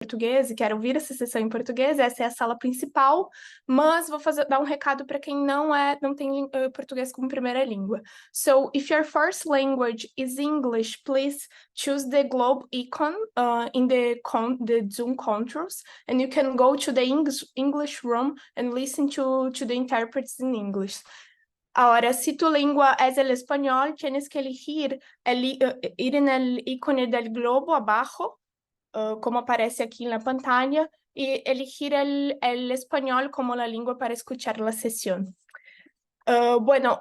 português e quer ouvir essa sessão em português, essa é a sala principal, mas vou dar um recado para quem não tem português como primeira língua. So, if your first language is English, please choose the globe icon in the Zoom controls, and you can go to the English room and listen to the intérpretes in English. Ahora, si tu lengua es el español, tienes que elegir ir en el icono del globo abajo, como aparece aquí en la pantalla, y elegir el español como la lengua para escuchar la sesión. Bueno,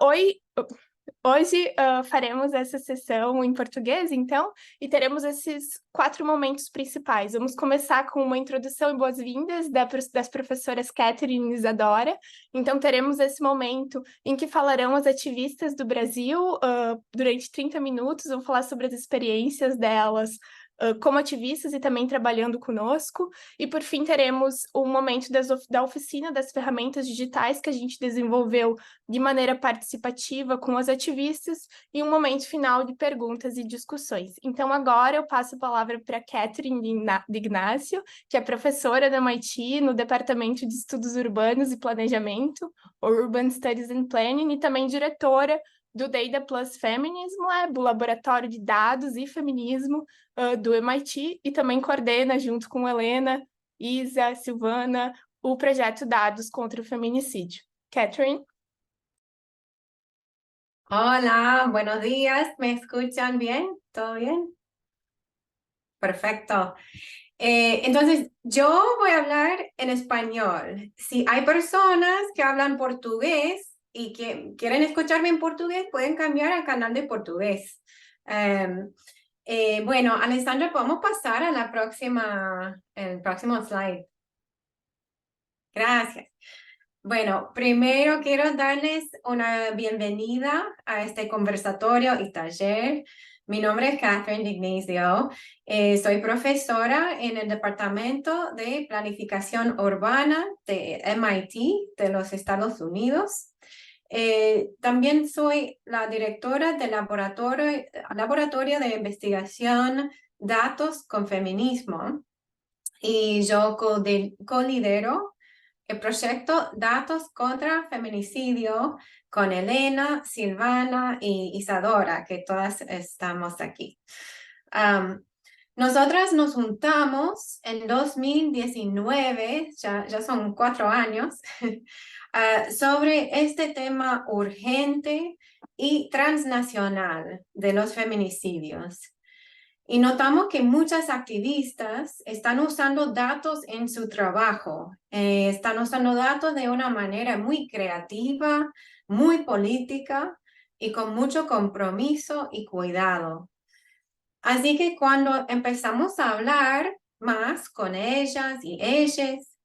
hoje faremos essa sessão em português, então, e teremos esses 4 momentos principais. Vamos começar com uma introdução e boas-vindas das professoras Catherine e Isadora. Então, teremos esse momento em que falarão as ativistas do Brasil durante 30 minutos, vão falar sobre as experiências delas como ativistas e também trabalhando conosco. E, por fim, teremos um momento da oficina das ferramentas digitais que a gente desenvolveu de maneira participativa com as ativistas e um momento final de perguntas e discussões. Então, agora eu passo a palavra para Catherine de Ignacio, que é professora da MIT no Departamento de Estudos Urbanos e Planejamento, Urban Studies and Planning, e também diretora do Data Plus Feminism Lab, o Laboratório de Dados e Feminismo do MIT, e também coordena, junto com Helena, Isa, Silvana, o projeto Dados contra o Feminicídio. Catherine? Hola, buenos días. ¿Me escuchan bien? ¿Todo bien? Perfecto. Entonces, yo voy a hablar en español. Si hay personas que hablan portugués y que quieren escucharme en portugués, pueden cambiar al canal de portugués. Bueno, Alessandra, podemos pasar a el próximo slide. Gracias. Bueno, primero quiero darles una bienvenida a este conversatorio y taller. Mi nombre es Catherine de Ignacio. Soy profesora en el Departamento de Planificación Urbana de MIT de los Estados Unidos. También soy la directora del laboratorio de investigación Datos con Feminismo y yo co-lidero el proyecto Datos contra Feminicidio con Helena, Silvana y Isadora, que todas estamos aquí. Nosotras nos juntamos en 2019, ya son 4 años, sobre este tema urgente y transnacional de los feminicidios. Y notamos que muchas activistas están usando datos en su trabajo, están usando datos de una manera muy creativa, muy política y con mucho compromiso y cuidado. Así que cuando empezamos a hablar más con ellas y ellas,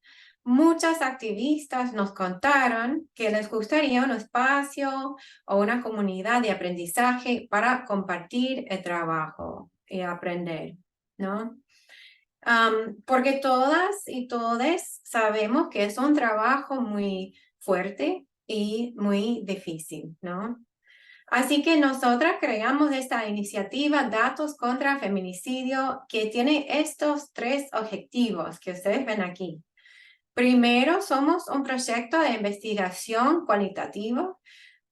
muchas activistas nos contaron que les gustaría un espacio o una comunidad de aprendizaje para compartir el trabajo y aprender, ¿no? Porque todas y todos sabemos que es un trabajo muy fuerte y muy difícil, ¿no? Así que nosotras creamos esta iniciativa Datos contra Feminicidio que tiene estos 3 objetivos que ustedes ven aquí. Primero, somos un proyecto de investigación cualitativa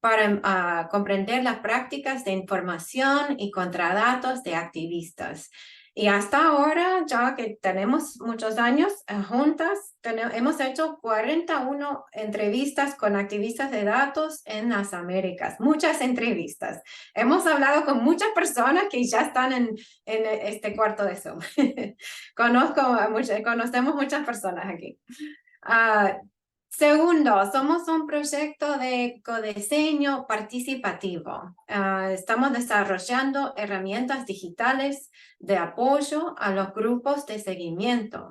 para comprender las prácticas de información y contradatos de activistas. Y hasta ahora, ya que tenemos muchos años juntas, hemos hecho 41 entrevistas con activistas de datos en las Américas, muchas entrevistas. Hemos hablado con muchas personas que ya están en este cuarto de Zoom. Conocemos muchas personas aquí. Segundo, somos un proyecto de codiseño participativo. Estamos desarrollando herramientas digitales de apoyo a los grupos de seguimiento.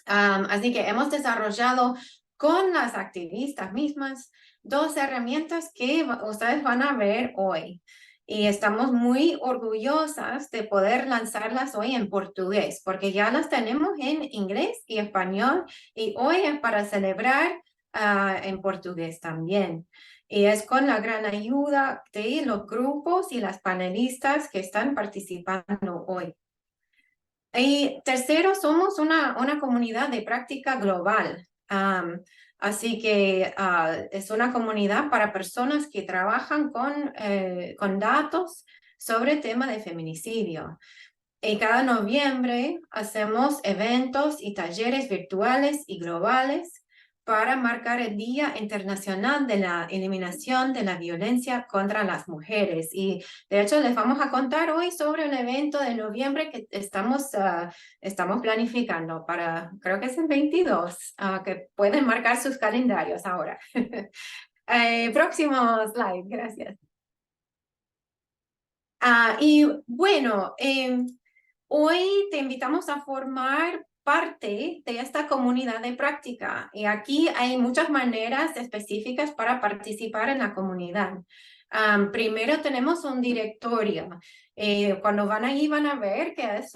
Así que hemos desarrollado con las activistas mismas 2 herramientas que ustedes van a ver hoy. Y estamos muy orgullosas de poder lanzarlas hoy en portugués, porque ya las tenemos en inglés y español, y hoy es para celebrar en portugués también. Y es con la gran ayuda de los grupos y las panelistas que están participando hoy. Y tercero, somos una comunidad de práctica global. Así que es una comunidad para personas que trabajan con datos sobre el tema de feminicidio. Y cada noviembre hacemos eventos y talleres virtuales y globales para marcar el Día Internacional de la Eliminación de la Violencia contra las Mujeres. Y de hecho les vamos a contar hoy sobre un evento de noviembre que estamos planificando para, creo que es el 22, que pueden marcar sus calendarios ahora. Próximo slide, gracias. Y bueno, hoy te invitamos a formar parte de esta comunidad de práctica y aquí hay muchas maneras específicas para participar en la comunidad. Primero tenemos un directorio. Cuando van ahí van a ver que es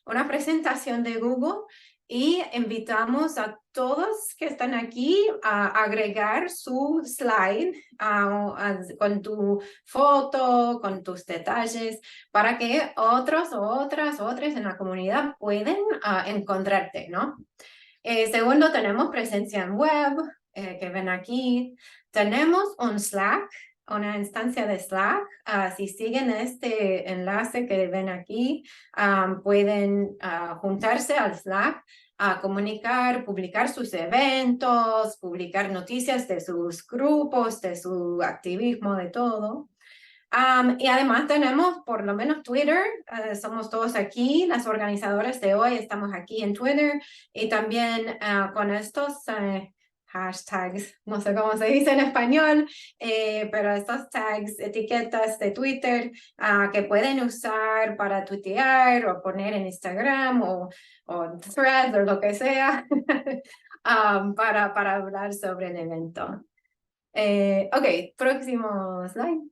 una presentación de Google y invitamos a todos que están aquí a agregar su slide con tu foto, con tus detalles, para que otros o otras en la comunidad pueden encontrarte, ¿no? Segundo, tenemos presencia en web, que ven aquí. Tenemos un Slack, una instancia de Slack. Si siguen este enlace que ven aquí, pueden juntarse al Slack a comunicar, publicar sus eventos, publicar noticias de sus grupos, de su activismo, de todo. Y además tenemos por lo menos Twitter, somos todos aquí, las organizadoras de hoy estamos aquí en Twitter y también con estos hashtags, no sé cómo se dice en español, pero estos tags, etiquetas de Twitter que pueden usar para tuitear o poner en Instagram o Threads o lo que sea para hablar sobre el evento. Ok, próximo slide.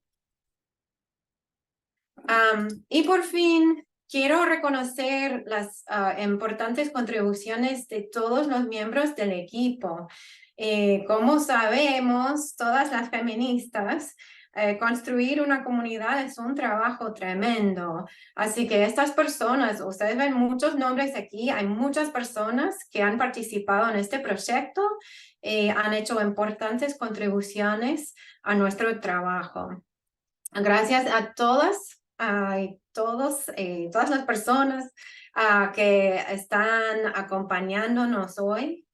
Y por fin, quiero reconocer las importantes contribuciones de todos los miembros del equipo. Como sabemos, todas las feministas, construir una comunidad es un trabajo tremendo. Así que estas personas, ustedes ven muchos nombres aquí, hay muchas personas que han participado en este proyecto, han hecho importantes contribuciones a nuestro trabajo. Gracias a todas y todas las personas que están acompañándonos hoy.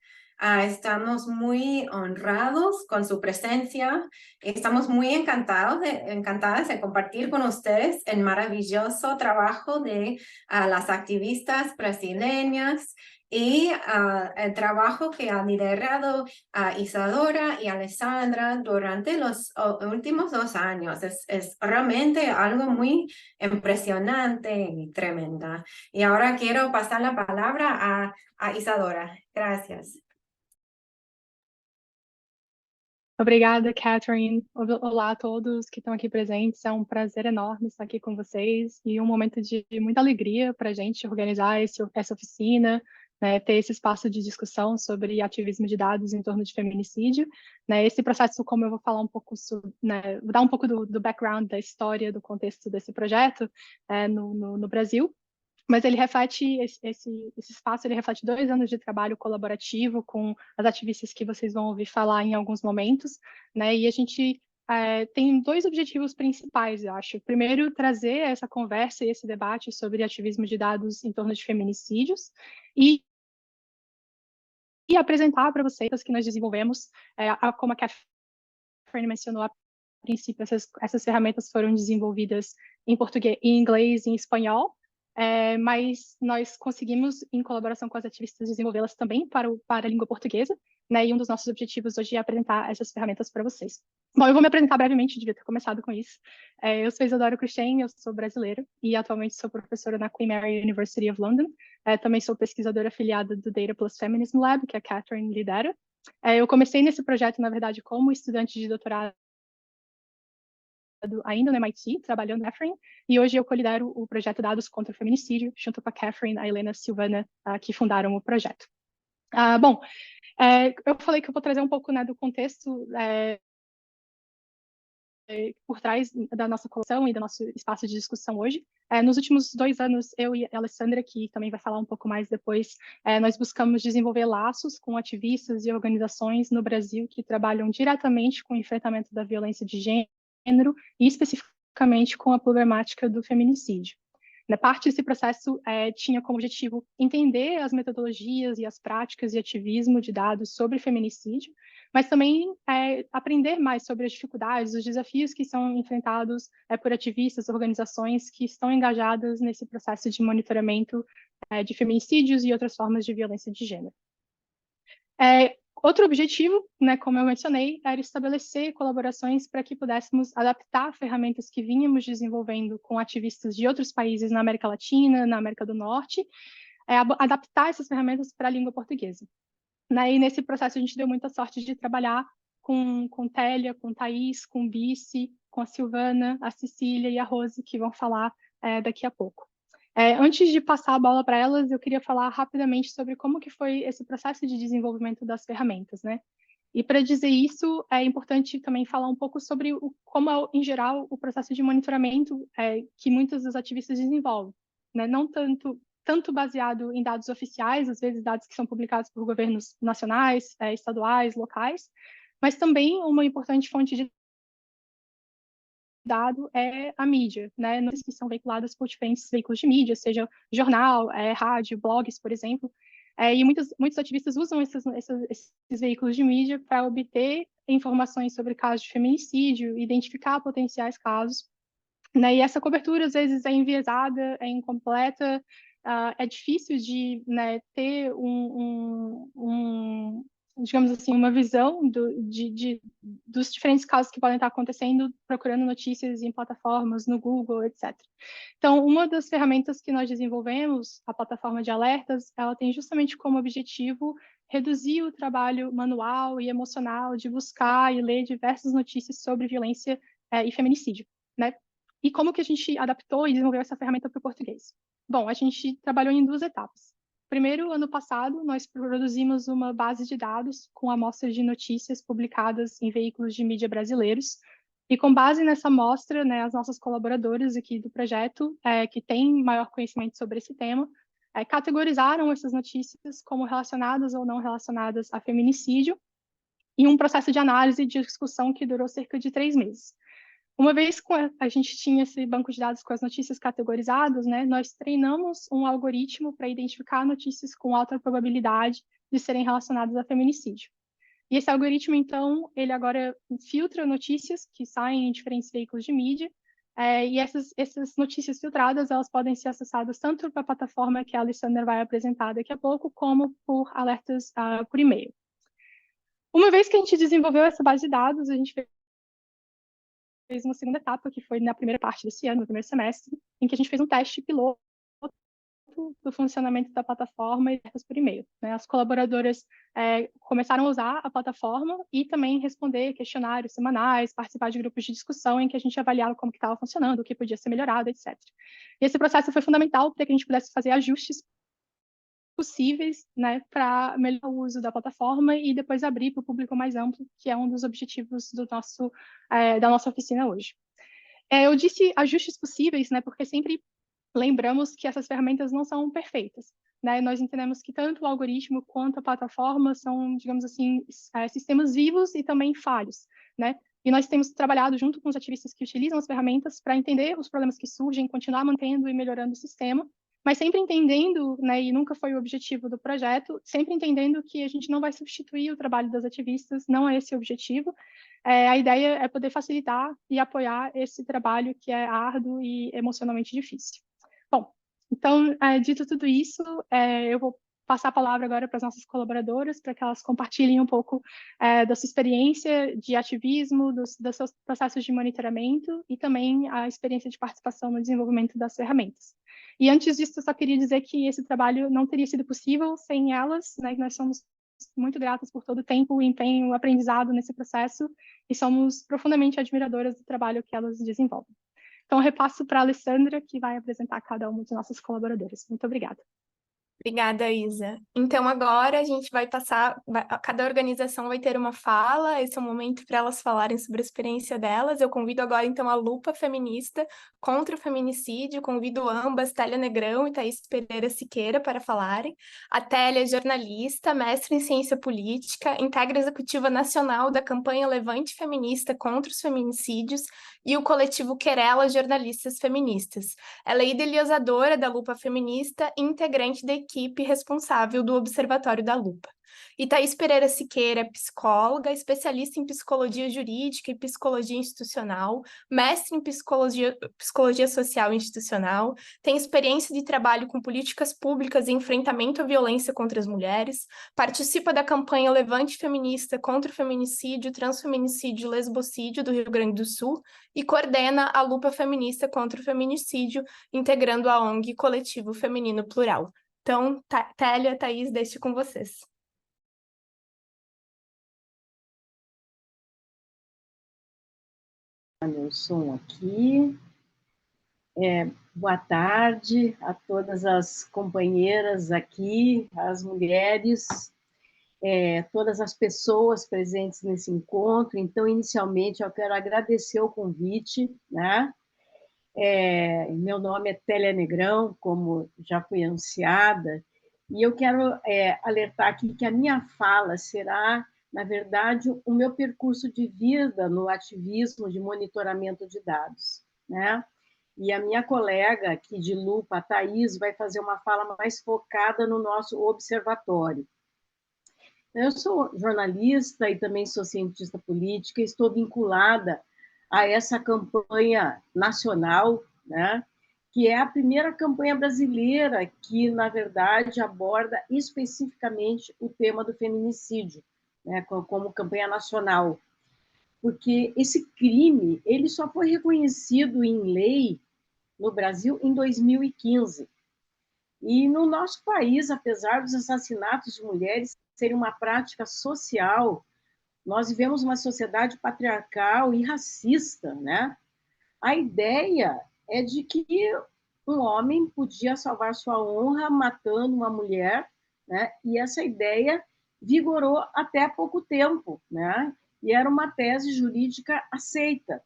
Estamos muy honrados con su presencia. Estamos muy encantadas de compartir con ustedes el maravilloso trabajo de las activistas brasileñas y el trabajo que ha liderado Isadora y Alessandra durante los últimos 2 años. Es realmente algo muy impresionante y tremenda. Y ahora quiero pasar la palabra a Isadora. Gracias. Obrigada, Catherine. Olá a todos que estão aqui presentes. É um prazer enorme estar aqui com vocês e um momento de muita alegria para a gente organizar essa oficina, né, ter esse espaço de discussão sobre ativismo de dados em torno de feminicídio. Né, esse processo, como eu vou falar um pouco, né, vou dar um pouco do background, da história, do contexto desse projeto no Brasil. Mas ele reflete, esse espaço, ele reflete 2 anos de trabalho colaborativo com as ativistas que vocês vão ouvir falar em alguns momentos, né? E a gente tem 2 objetivos principais, eu acho. Primeiro, trazer essa conversa e esse debate sobre ativismo de dados em torno de feminicídios e apresentar para vocês que nós desenvolvemos, como a Catherine mencionou a princípio, essas ferramentas foram desenvolvidas em português, em inglês e em espanhol, mas nós conseguimos, em colaboração com as ativistas, desenvolvê-las também para a língua portuguesa, né? E um dos nossos objetivos hoje é apresentar essas ferramentas para vocês. Bom, eu vou me apresentar brevemente, devia ter começado com isso. Eu sou Isadora Cruxem, eu sou brasileira e atualmente sou professora na Queen Mary University of London. Também sou pesquisadora afiliada do Data Plus Feminism Lab, que a Catherine lidera. Eu comecei nesse projeto, na verdade, como estudante de doutorado ainda no MIT, trabalhando na Catherine, e hoje eu colidero o projeto Dados contra o Feminicídio, junto com a Catherine, a Helena Silvana, que fundaram o projeto. Bom, eu falei que eu vou trazer um pouco, né, do contexto por trás da nossa coleção e do nosso espaço de discussão hoje. Nos últimos 2 anos, eu e a Alessandra, que também vai falar um pouco mais depois, nós buscamos desenvolver laços com ativistas e organizações no Brasil que trabalham diretamente com o enfrentamento da violência de gênero e especificamente com a problemática do feminicídio. Na parte desse processo, tinha como objetivo entender as metodologias e as práticas de ativismo de dados sobre feminicídio, mas também aprender mais sobre as dificuldades, os desafios que são enfrentados por ativistas, organizações que estão engajadas nesse processo de monitoramento de feminicídios e outras formas de violência de gênero. Outro objetivo, né, como eu mencionei, era estabelecer colaborações para que pudéssemos adaptar ferramentas que vínhamos desenvolvendo com ativistas de outros países na América Latina, na América do Norte, adaptar essas ferramentas para a língua portuguesa. E nesse processo a gente deu muita sorte de trabalhar com Télia, com Thaís, com Bice, com a Silvana, a Cecília e a Rose, que vão falar daqui a pouco. Antes de passar a bola para elas, eu queria falar rapidamente sobre como que foi esse processo de desenvolvimento das ferramentas, né? E para dizer isso, é importante também falar um pouco sobre como é, em geral, o processo de monitoramento que muitos dos ativistas desenvolvem, né? Não tanto baseado em dados oficiais, às vezes dados que são publicados por governos nacionais, estaduais, locais, mas também uma importante fonte de dado é a mídia, né? Notícias que são veiculadas por diferentes veículos de mídia, seja jornal, rádio, blogs, por exemplo. E muitos ativistas usam esses veículos de mídia para obter informações sobre casos de feminicídio, identificar potenciais casos, né? E essa cobertura, às vezes, é enviesada, é incompleta, é difícil de, né, ter digamos assim, uma visão dos diferentes casos que podem estar acontecendo, procurando notícias em plataformas, no Google, etc. Então, uma das ferramentas que nós desenvolvemos, a plataforma de alertas, ela tem justamente como objetivo reduzir o trabalho manual e emocional de buscar e ler diversas notícias sobre violência e feminicídio, né? E como que a gente adaptou e desenvolveu essa ferramenta para o português? Bom, a gente trabalhou em 2 etapas. Primeiro, ano passado, nós produzimos uma base de dados com amostras de notícias publicadas em veículos de mídia brasileiros. E com base nessa amostra, né, as nossas colaboradoras aqui do projeto, que têm maior conhecimento sobre esse tema, categorizaram essas notícias como relacionadas ou não relacionadas a feminicídio, em um processo de análise e de discussão que durou cerca de 3 meses. Uma vez que a gente tinha esse banco de dados com as notícias categorizadas, né, nós treinamos um algoritmo para identificar notícias com alta probabilidade de serem relacionadas a feminicídio. E esse algoritmo, então, ele agora filtra notícias que saem em diferentes veículos de mídia, e essas notícias filtradas, elas podem ser acessadas tanto para a plataforma que a Alessandra vai apresentar daqui a pouco, como por alertas por e-mail. Uma vez que a gente desenvolveu essa base de dados, a gente fez uma segunda etapa, que foi na primeira parte desse ano, no primeiro semestre, em que a gente fez um teste piloto do funcionamento da plataforma e por e-mail, né? As colaboradoras começaram a usar a plataforma e também responder questionários semanais, participar de grupos de discussão em que a gente avaliava como que estava funcionando, o que podia ser melhorado, etc. E esse processo foi fundamental para que a gente pudesse fazer ajustes possíveis, né, para melhorar o uso da plataforma e depois abrir para o público mais amplo, que é um dos objetivos da nossa oficina hoje. Eu disse ajustes possíveis, né, porque sempre lembramos que essas ferramentas não são perfeitas, né? Nós entendemos que tanto o algoritmo quanto a plataforma são, digamos assim, sistemas vivos e também falhos, né? E nós temos trabalhado junto com os ativistas que utilizam as ferramentas para entender os problemas que surgem, continuar mantendo e melhorando o sistema, mas sempre entendendo, né, e nunca foi o objetivo do projeto, sempre entendendo que a gente não vai substituir o trabalho das ativistas, não é esse o objetivo. A ideia é poder facilitar e apoiar esse trabalho que é árduo e emocionalmente difícil. Bom, então, dito tudo isso, eu vou passar a palavra agora para as nossas colaboradoras, para que elas compartilhem um pouco da sua experiência de ativismo, dos seus processos de monitoramento e também a experiência de participação no desenvolvimento das ferramentas. E antes disso, eu só queria dizer que esse trabalho não teria sido possível sem elas, né? Nós somos muito gratas por todo o tempo, o empenho, o aprendizado nesse processo e somos profundamente admiradoras do trabalho que elas desenvolvem. Então, eu repasso para a Alessandra, que vai apresentar cada uma de nossas colaboradoras. Muito obrigada. Obrigada, Isa. Então, agora a gente vai passar, cada organização vai ter uma fala, esse é o momento para elas falarem sobre a experiência delas. Eu convido agora, então, a Lupa Feminista contra o Feminicídio, convido ambas, Télia Negrão e Thaís Pereira Siqueira, para falarem. A Télia é jornalista, mestre em ciência política, integra a executiva nacional da campanha Levante Feminista contra os Feminicídios e o coletivo Querela Jornalistas Feministas. Ela é idealizadora da Lupa Feminista e integrante da equipe responsável do Observatório da Lupa. E Thaís Pereira Siqueira é psicóloga, especialista em psicologia jurídica e psicologia institucional, mestre em psicologia social e institucional, tem experiência de trabalho com políticas públicas e enfrentamento à violência contra as mulheres, participa da campanha Levante Feminista contra o feminicídio, transfeminicídio e lesbocídio do Rio Grande do Sul e coordena a Lupa Feminista contra o Feminicídio, integrando a ONG Coletivo Feminino Plural. Então, Télia, Thaís, deixo com vocês. Meu som aqui. Boa tarde a todas as companheiras aqui, as mulheres, todas as pessoas presentes nesse encontro. Então, inicialmente, eu quero agradecer o convite, né? Meu nome é Télia Negrão, como já foi anunciada, e eu quero alertar aqui que a minha fala será, na verdade, o meu percurso de vida no ativismo de monitoramento de dados, né? E a minha colega aqui de Lupa, a Thaís, vai fazer uma fala mais focada no nosso observatório. Eu sou jornalista e também sou cientista política, e estou vinculada a essa campanha nacional, né, que é a primeira campanha brasileira que, na verdade, aborda especificamente o tema do feminicídio, né, como campanha nacional. Porque esse crime ele só foi reconhecido em lei no Brasil em 2015. E no nosso país, apesar dos assassinatos de mulheres serem uma prática social, nós vivemos uma sociedade patriarcal e racista, né? A ideia é de que um homem podia salvar sua honra matando uma mulher, né? E essa ideia vigorou até há pouco tempo, né? E era uma tese jurídica aceita.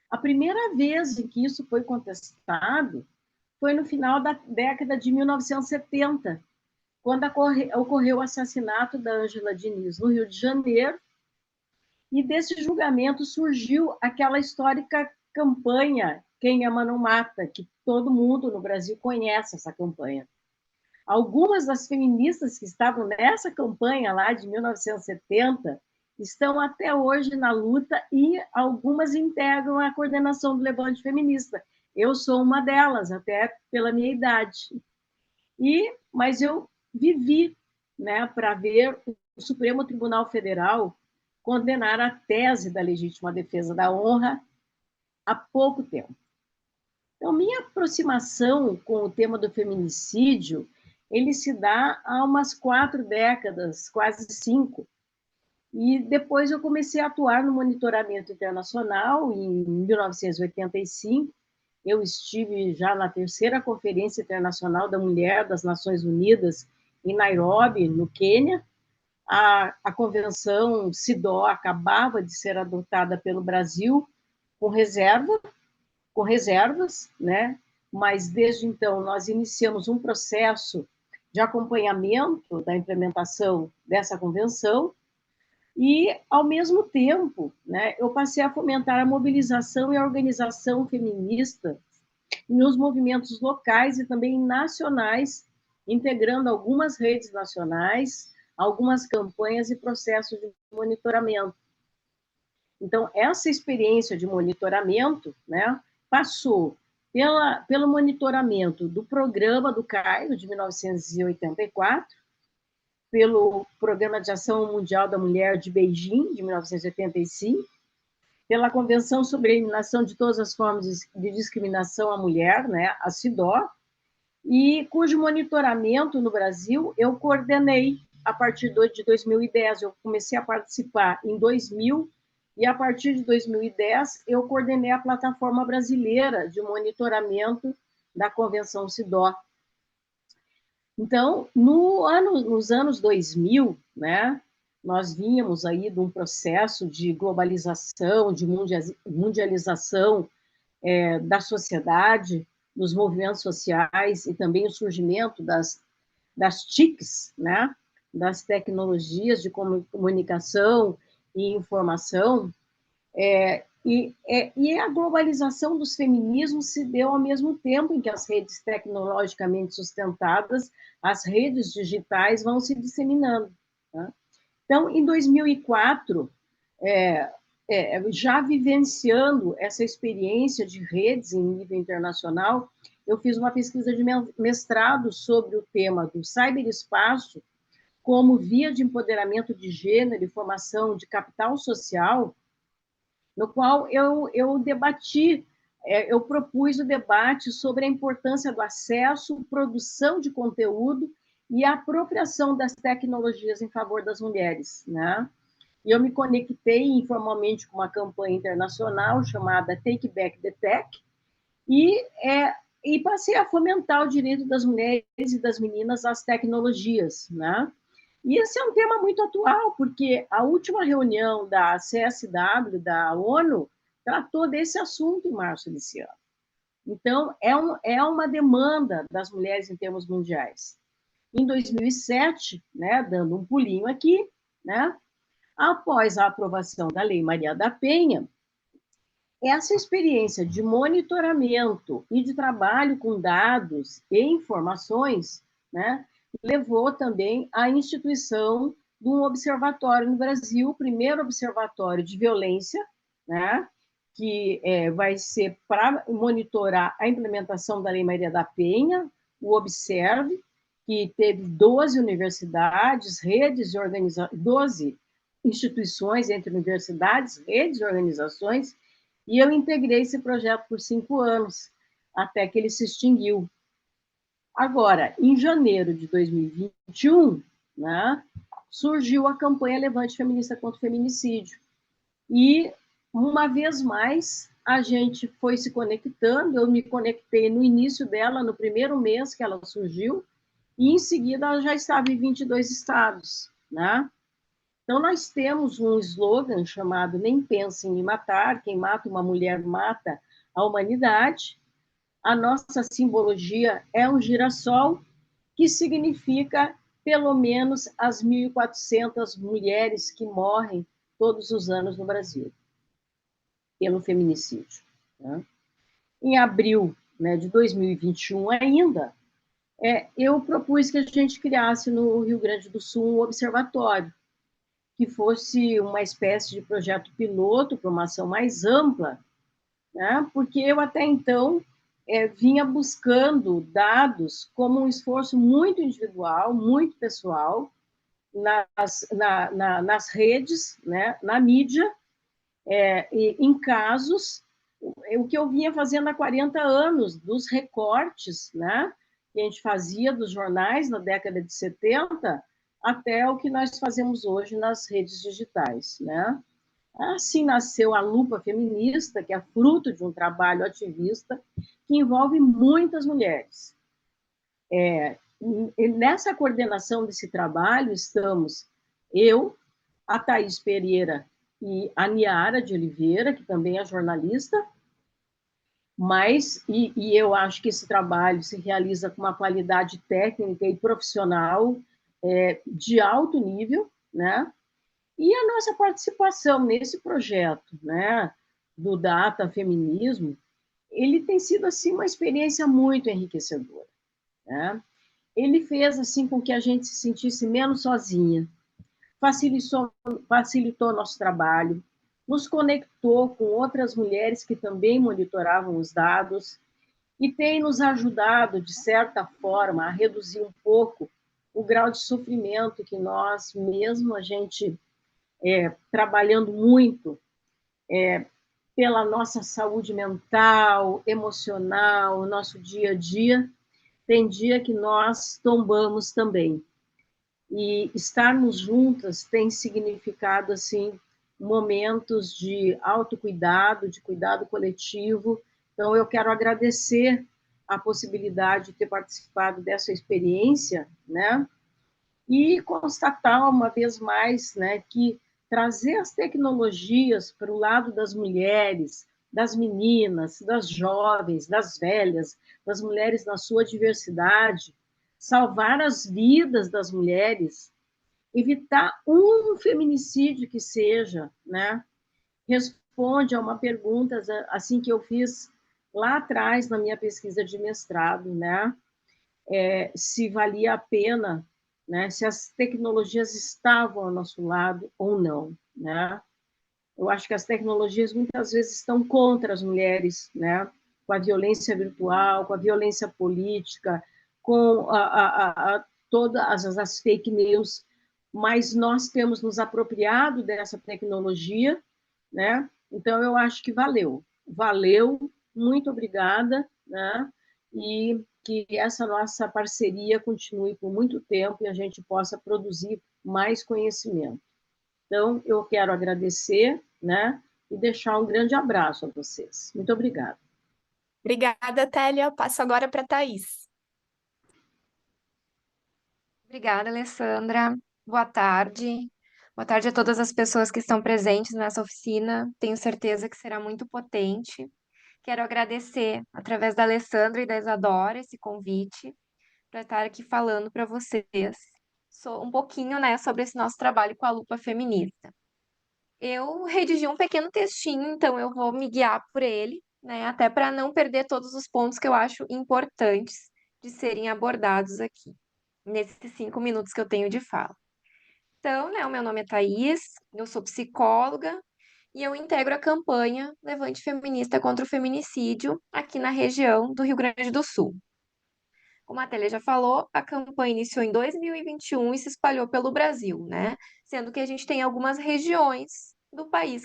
A primeira vez em que isso foi contestado foi no final da década de 1970, quando ocorreu o assassinato da Ângela Diniz no Rio de Janeiro, e desse julgamento surgiu aquela histórica campanha Quem Ama Não Mata, que todo mundo no Brasil conhece essa campanha. Algumas das feministas que estavam nessa campanha lá de 1970 estão até hoje na luta e algumas integram a coordenação do Levante Feminista. Eu sou uma delas, até pela minha idade. Mas eu vivi, né, para ver o Supremo Tribunal Federal condenar a tese da legítima defesa da honra há pouco tempo. Então, minha aproximação com o tema do feminicídio, ele se dá há umas 4 décadas, quase 5. E depois eu comecei a atuar no monitoramento internacional em 1985. Eu estive já na 3ª Conferência Internacional da Mulher das Nações Unidas, em Nairobi, no Quênia. A convenção CIDO acabava de ser adotada pelo Brasil com reservas, né? Mas desde então nós iniciamos um processo de acompanhamento da implementação dessa convenção e, ao mesmo tempo, né, eu passei a fomentar a mobilização e a organização feminista nos movimentos locais e também nacionais, integrando algumas redes nacionais, algumas campanhas e processos de monitoramento. Então, essa experiência de monitoramento, né, passou pelo monitoramento do Programa do Cairo, de 1984, pelo Programa de Ação Mundial da Mulher de Beijing, de 1985, pela Convenção sobre a Eliminação de Todas as Formas de Discriminação à Mulher, né, a CIDO, e cujo monitoramento no Brasil eu coordenei a partir de 2010. Eu comecei a participar em 2000, e a partir de 2010 eu coordenei a plataforma brasileira de monitoramento da Convenção CIDO. Então, nos anos 2000, né, nós vínhamos aí de um processo de globalização, de mundialização da sociedade, dos movimentos sociais e também o surgimento das TICs, né, das tecnologias de comunicação e informação, e a globalização dos feminismos se deu ao mesmo tempo em que as redes tecnologicamente sustentadas, as redes digitais vão se disseminando. Tá? Então, em 2004, já vivenciando essa experiência de redes em nível internacional, eu fiz uma pesquisa de mestrado sobre o tema do ciberespaço como via de empoderamento de gênero e formação de capital social, no qual eu debati, eu propus o debate sobre a importância do acesso, produção de conteúdo e a apropriação das tecnologias em favor das mulheres, né? E eu me conectei informalmente com uma campanha internacional chamada Take Back the Tech e passei a fomentar o direito das mulheres e das meninas às tecnologias, né? E esse é um tema muito atual, porque a última reunião da CSW, da ONU, tratou desse assunto em março desse ano. Então, é uma demanda das mulheres em termos mundiais. Em 2007, né, dando um pulinho aqui, né, após a aprovação da Lei Maria da Penha, essa experiência de monitoramento e de trabalho com dados e informações, né, levou também à instituição de um observatório no Brasil, o primeiro observatório de violência, né, que vai ser para monitorar a implementação da Lei Maria da Penha, o Observe, que teve 12 universidades, redes de 12 instituições entre universidades, redes e organizações, e eu integrei esse projeto por 5 anos, até que ele se extinguiu. Agora, em janeiro de 2021, né, surgiu a campanha Levante Feminista contra o Feminicídio. E, uma vez mais, a gente foi se conectando, eu me conectei no início dela, no primeiro mês que ela surgiu, e, em seguida, ela já estava em 22 estados, né? Então, nós temos um slogan chamado Nem Pense em Me Matar, quem mata uma mulher mata a humanidade. A nossa simbologia é um girassol, que significa pelo menos as 1.400 mulheres que morrem todos os anos no Brasil, pelo feminicídio. Né? Em abril, né, de 2021 ainda, eu propus que a gente criasse no Rio Grande do Sul um observatório, que fosse uma espécie de projeto piloto para uma ação mais ampla, né? Porque eu até então vinha buscando dados como um esforço muito individual, muito pessoal, nas redes, né? Na mídia, em casos, o que eu vinha fazendo há 40 anos, dos recortes, né? Que a gente fazia dos jornais na década de 70, até o que nós fazemos hoje nas redes digitais, né? Assim nasceu a Lupa Feminista, que é fruto de um trabalho ativista que envolve muitas mulheres. Nessa coordenação desse trabalho estamos eu, a Thaís Pereira e a Niara de Oliveira, que também é jornalista, e eu acho que esse trabalho se realiza com uma qualidade técnica e profissional de alto nível, né? E a nossa participação nesse projeto, né, do Data Feminismo, ele tem sido assim uma experiência muito enriquecedora, né? Ele fez assim com que a gente se sentisse menos sozinha, facilitou nosso trabalho, nos conectou com outras mulheres que também monitoravam os dados e tem nos ajudado, de certa forma, a reduzir um pouco o grau de sofrimento que nós, mesmo a gente trabalhando muito pela nossa saúde mental, emocional, nosso dia a dia, tem dia que nós tombamos também. E estarmos juntas tem significado, assim, momentos de autocuidado, de cuidado coletivo. Então, eu quero agradecer a possibilidade de ter participado dessa experiência, né? E constatar uma vez mais, né, que trazer as tecnologias para o lado das mulheres, das meninas, das jovens, das velhas, das mulheres na sua diversidade, salvar as vidas das mulheres, evitar um feminicídio que seja, né? Responde a uma pergunta assim que eu fiz lá atrás na minha pesquisa de mestrado, né? Se valia a pena, né? Se as tecnologias estavam ao nosso lado ou não, né? Eu acho que as tecnologias muitas vezes estão contra as mulheres, né? Com a violência virtual, com a violência política, com todas as fake news, mas nós temos nos apropriado dessa tecnologia, né? Então eu acho que valeu, muito obrigada, né? E que essa nossa parceria continue por muito tempo e a gente possa produzir mais conhecimento. Então, eu quero agradecer, né, e deixar um grande abraço a vocês. Muito obrigada. Obrigada, Télia. Passo agora para a Thaís. Obrigada, Alessandra. Boa tarde. Boa tarde a todas as pessoas que estão presentes nessa oficina. Tenho certeza que será muito potente. Quero agradecer, através da Alessandra e da Isadora, esse convite para estar aqui falando para vocês um pouquinho, né, sobre esse nosso trabalho com a lupa feminista. Eu redigi um pequeno textinho, então eu vou me guiar por ele, né, até para não perder todos os pontos que eu acho importantes de serem abordados aqui, nesses 5 minutos que eu tenho de fala. Então, né, o meu nome é Thaís, eu sou psicóloga e eu integro a campanha Levante Feminista contra o Feminicídio aqui na região do Rio Grande do Sul. Como a Télia já falou, a campanha iniciou em 2021 e se espalhou pelo Brasil, né? Sendo que a gente tem algumas regiões do país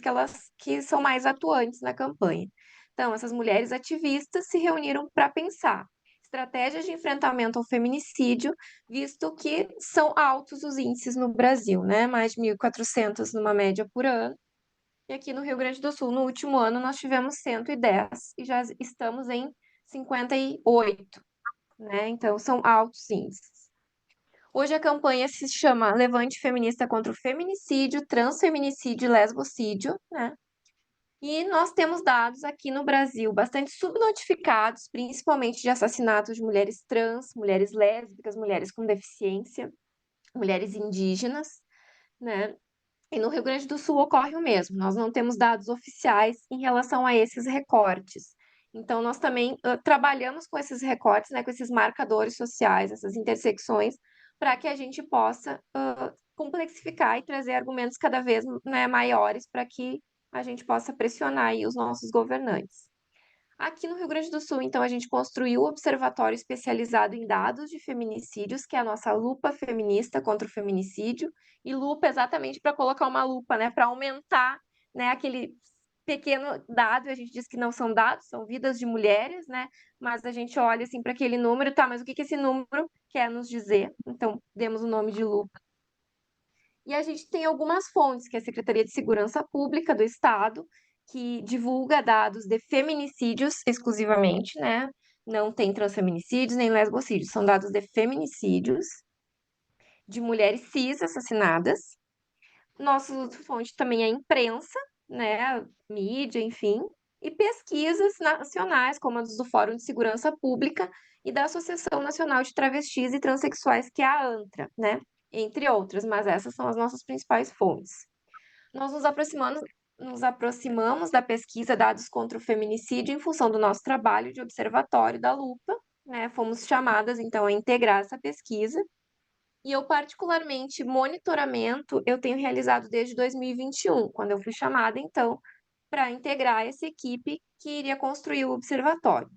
que são mais atuantes na campanha. Então, essas mulheres ativistas se reuniram para pensar estratégias de enfrentamento ao feminicídio, visto que são altos os índices no Brasil, né? Mais de 1.400 numa média por ano. E aqui no Rio Grande do Sul, no último ano, nós tivemos 110 e já estamos em 58, né? Então, são altos índices. Hoje a campanha se chama Levante Feminista contra o Feminicídio, Transfeminicídio e Lesbocídio, né? E nós temos dados aqui no Brasil bastante subnotificados, principalmente de assassinatos de mulheres trans, mulheres lésbicas, mulheres com deficiência, mulheres indígenas, né? E no Rio Grande do Sul ocorre o mesmo. Nós não temos dados oficiais em relação a esses recortes. Então, nós também trabalhamos com esses recortes, né, com esses marcadores sociais, essas intersecções, para que a gente possa complexificar e trazer argumentos cada vez, né, maiores para que a gente possa pressionar aí os nossos governantes. Aqui no Rio Grande do Sul, então, a gente construiu o Observatório Especializado em Dados de Feminicídios, que é a nossa lupa feminista contra o feminicídio, e lupa exatamente para colocar uma lupa, né, para aumentar, né, aquele pequeno dado, a gente diz que não são dados, são vidas de mulheres, né, mas a gente olha assim para aquele número, tá, mas o que que esse número quer nos dizer? Então, demos o nome de lupa. E a gente tem algumas fontes, que é a Secretaria de Segurança Pública do Estado, que divulga dados de feminicídios exclusivamente, né? Não tem transfeminicídios nem lesbocídios, são dados de feminicídios de mulheres cis assassinadas. Nossa fonte também é a imprensa, né? Mídia, enfim, e pesquisas nacionais, como as do Fórum de Segurança Pública e da Associação Nacional de Travestis e Transsexuais, que é a ANTRA, né? Entre outras, mas essas são as nossas principais fontes. Nós nos aproximamos da pesquisa Dados contra o Feminicídio em função do nosso trabalho de observatório da lupa, né? Fomos chamadas, então, a integrar essa pesquisa. E eu, particularmente, monitoramento, eu tenho realizado desde 2021, quando eu fui chamada, então, para integrar essa equipe que iria construir o observatório.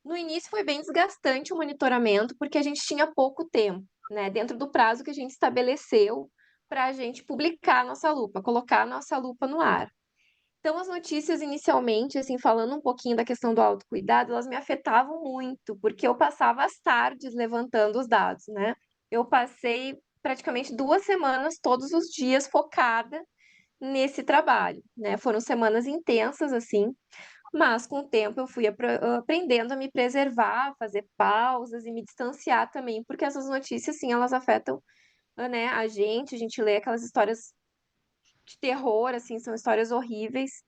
No início foi bem desgastante o monitoramento, porque a gente tinha pouco tempo, né? Dentro do prazo que a gente estabeleceu para a gente publicar a nossa lupa, colocar a nossa lupa no ar. Então, as notícias inicialmente, assim, falando um pouquinho da questão do autocuidado, elas me afetavam muito, porque eu passava as tardes levantando os dados, né? Eu passei praticamente 2 semanas, todos os dias, focada nesse trabalho, né? Foram semanas intensas, assim, Mas com o tempo eu fui aprendendo a me preservar, fazer pausas e me distanciar também, porque essas notícias, sim, elas afetam, né, a gente lê aquelas histórias de terror, assim, são histórias horríveis.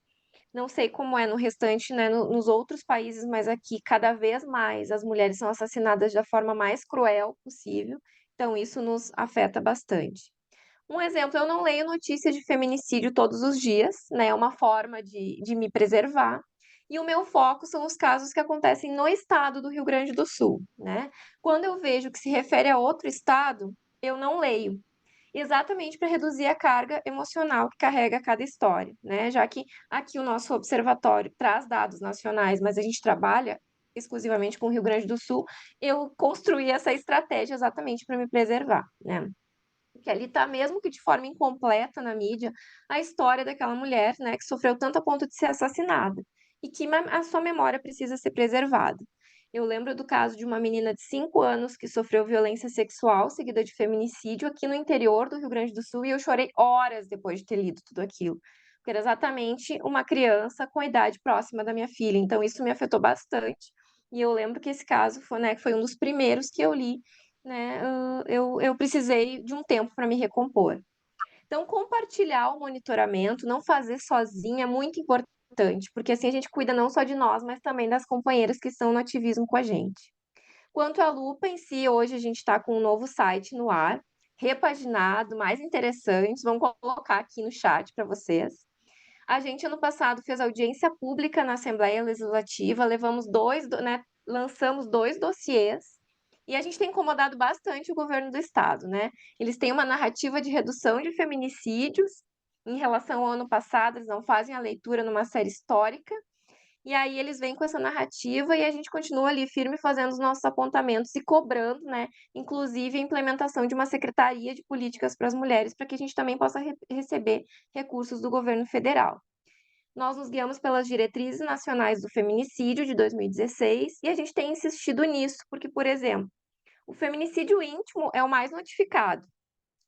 Não sei como é no restante, né, nos outros países, mas aqui cada vez mais as mulheres são assassinadas da forma mais cruel possível. Então isso nos afeta bastante. Um exemplo, eu não leio notícias de feminicídio todos os dias, né? É uma forma de me preservar. E o meu foco são os casos que acontecem no estado do Rio Grande do Sul, né? Quando eu vejo que se refere a outro estado, eu não leio, exatamente para reduzir a carga emocional que carrega cada história, né? Já que aqui o nosso observatório traz dados nacionais, mas a gente trabalha exclusivamente com o Rio Grande do Sul, eu construí essa estratégia exatamente para me preservar, né? Porque ali está, mesmo que de forma incompleta na mídia, a história daquela mulher, né, que sofreu tanto a ponto de ser assassinada e que a sua memória precisa ser preservada. Eu lembro do caso de uma menina de 5 anos que sofreu violência sexual seguida de feminicídio aqui no interior do Rio Grande do Sul e eu chorei horas depois de ter lido tudo aquilo, porque era exatamente uma criança com a idade próxima da minha filha, então isso me afetou bastante. E eu lembro que esse caso foi, né, que foi um dos primeiros que eu li, né, eu precisei de um tempo para me recompor. Então, compartilhar o monitoramento, não fazer sozinha, é muito importante, porque assim a gente cuida não só de nós, mas também das companheiras que estão no ativismo com a gente. Quanto à lupa em si, hoje a gente está com um novo site no ar, repaginado, mais interessante, vamos colocar aqui no chat para vocês. A gente, ano passado, fez audiência pública na Assembleia Legislativa, né, lançamos 2 dossiês, e a gente tem incomodado bastante o governo do estado, né? Eles têm uma narrativa de redução de feminicídios em relação ao ano passado, eles não fazem a leitura numa série histórica, e aí eles vêm com essa narrativa e a gente continua ali firme fazendo os nossos apontamentos e cobrando, né? Inclusive a implementação de uma secretaria de políticas para as mulheres, para que a gente também possa receber recursos do governo federal. Nós nos guiamos pelas diretrizes nacionais do feminicídio de 2016 e a gente tem insistido nisso, porque, por exemplo, o feminicídio íntimo é o mais notificado,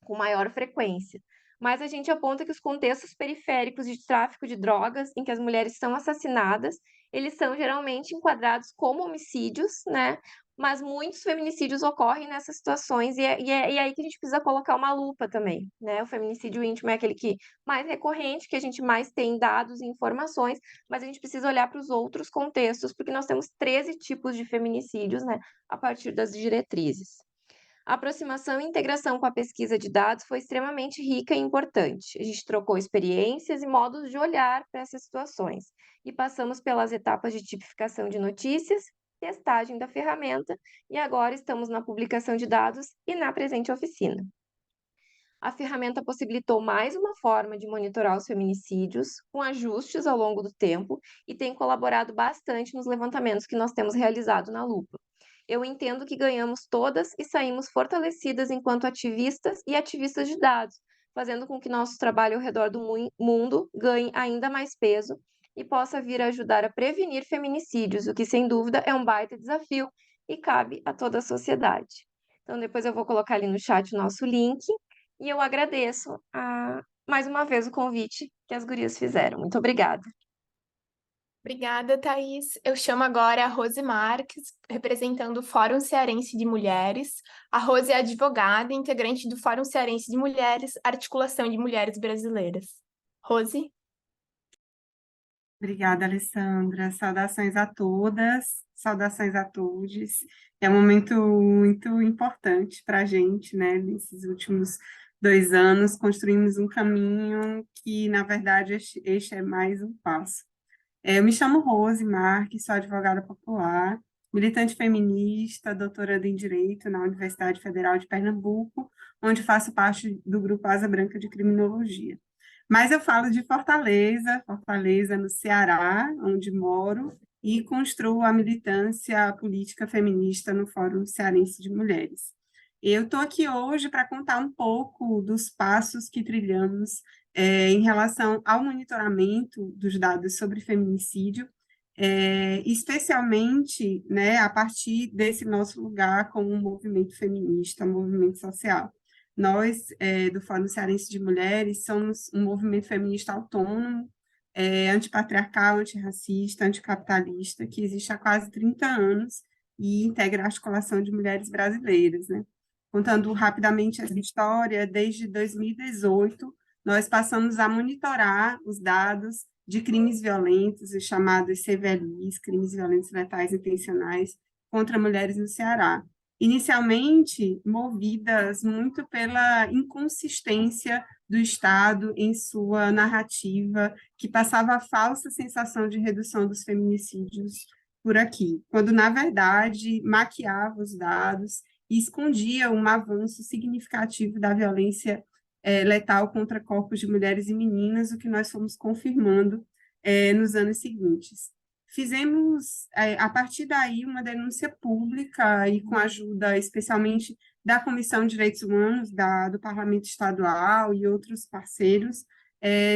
com maior frequência. Mas a gente aponta que os contextos periféricos de tráfico de drogas, em que as mulheres são assassinadas, eles são geralmente enquadrados como homicídios, né? Mas muitos feminicídios ocorrem nessas situações, e aí que a gente precisa colocar uma lupa também, né? O feminicídio íntimo é aquele que mais recorrente, que a gente mais tem dados e informações, mas a gente precisa olhar para os outros contextos, porque nós temos 13 tipos de feminicídios, né? A partir das diretrizes. A aproximação e integração com a pesquisa de dados foi extremamente rica e importante. A gente trocou experiências e modos de olhar para essas situações e passamos pelas etapas de tipificação de notícias, testagem da ferramenta e agora estamos na publicação de dados e na presente oficina. A ferramenta possibilitou mais uma forma de monitorar os feminicídios, com ajustes ao longo do tempo, e tem colaborado bastante nos levantamentos que nós temos realizado na Lupa. Eu entendo que ganhamos todas e saímos fortalecidas enquanto ativistas e ativistas de dados, fazendo com que nosso trabalho ao redor do mundo ganhe ainda mais peso e possa vir a ajudar a prevenir feminicídios, o que sem dúvida é um baita desafio e cabe a toda a sociedade. Então, depois eu vou colocar ali no chat o nosso link e eu agradeço mais uma vez o convite que as gurias fizeram. Muito obrigada. Obrigada, Thaís. Eu chamo agora a Rose Marques, representando o Fórum Cearense de Mulheres. A Rose é advogada e integrante do Fórum Cearense de Mulheres, Articulação de Mulheres Brasileiras. Rose? Obrigada, Alessandra. Saudações a todas, saudações a todos. É um momento muito importante para a gente, né? Nesses últimos 2 anos, construímos um caminho que, na verdade, este é mais um passo. Eu me chamo Rose Marques, sou advogada popular, militante feminista, doutoranda em Direito na Universidade Federal de Pernambuco, onde faço parte do Grupo Asa Branca de Criminologia. Mas eu falo de Fortaleza, Fortaleza no Ceará, onde moro, e construo a militância política feminista no Fórum Cearense de Mulheres. Eu estou aqui hoje para contar um pouco dos passos que trilhamos em relação ao monitoramento dos dados sobre feminicídio, especialmente, né, a partir desse nosso lugar como um movimento feminista, um movimento social. Nós, do Fórum Cearense de Mulheres, somos um movimento feminista autônomo, antipatriarcal, antirracista, anticapitalista, que existe há quase 30 anos e integra a articulação de mulheres brasileiras, né? Contando rapidamente essa história, desde 2018, nós passamos a monitorar os dados de crimes violentos, os chamados CVLIs, crimes violentos letais intencionais, contra mulheres no Ceará. Inicialmente, movidas muito pela inconsistência do Estado em sua narrativa, que passava a falsa sensação de redução dos feminicídios por aqui, quando, na verdade, maquiava os dados e escondia um avanço significativo da violência letal contra corpos de mulheres e meninas, o que nós fomos confirmando nos anos seguintes. Fizemos, a partir daí, uma denúncia pública e com a ajuda, especialmente, da Comissão de Direitos Humanos, do Parlamento Estadual e outros parceiros,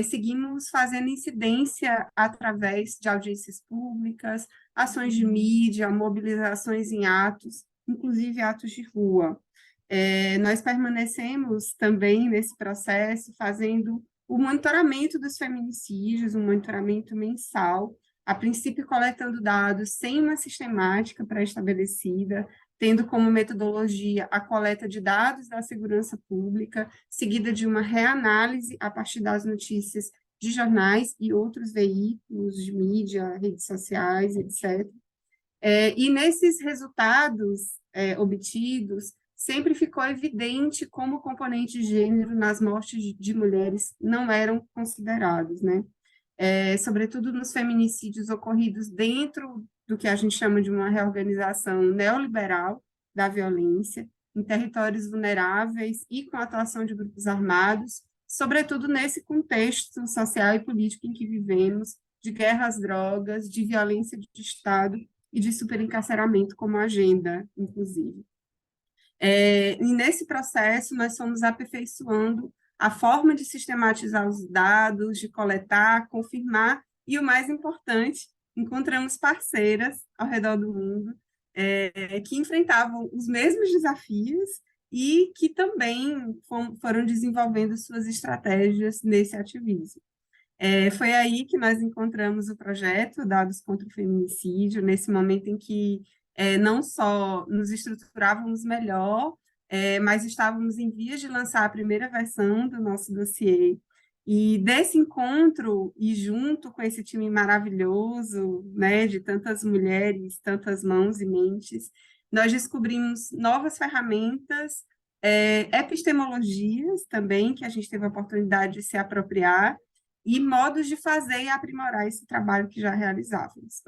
seguimos fazendo incidência através de audiências públicas, ações de mídia, mobilizações em atos, inclusive atos de rua. Nós permanecemos também nesse processo, fazendo o monitoramento dos feminicídios, um monitoramento mensal, a princípio coletando dados sem uma sistemática pré-estabelecida, tendo como metodologia a coleta de dados da segurança pública, seguida de uma reanálise a partir das notícias de jornais e outros veículos de mídia, redes sociais, etc. E nesses resultados obtidos, sempre ficou evidente como o componente de gênero nas mortes de mulheres não eram considerados, né? Sobretudo nos feminicídios ocorridos dentro do que a gente chama de uma reorganização neoliberal da violência, em territórios vulneráveis e com a atuação de grupos armados, sobretudo nesse contexto social e político em que vivemos, de guerra às drogas, de violência de Estado e de superencarceramento como agenda, inclusive. E nesse processo, nós fomos aperfeiçoando a forma de sistematizar os dados, de coletar, confirmar, e o mais importante, encontramos parceiras ao redor do mundo que enfrentavam os mesmos desafios e que também foram desenvolvendo suas estratégias nesse ativismo. Foi aí que nós encontramos o projeto Dados contra o Feminicídio, nesse momento em que não só nos estruturávamos melhor, mas estávamos em vias de lançar a primeira versão do nosso dossiê. E desse encontro, e junto com esse time maravilhoso, né, de tantas mulheres, tantas mãos e mentes, nós descobrimos novas ferramentas, epistemologias também, que a gente teve a oportunidade de se apropriar, e modos de fazer e aprimorar esse trabalho que já realizávamos.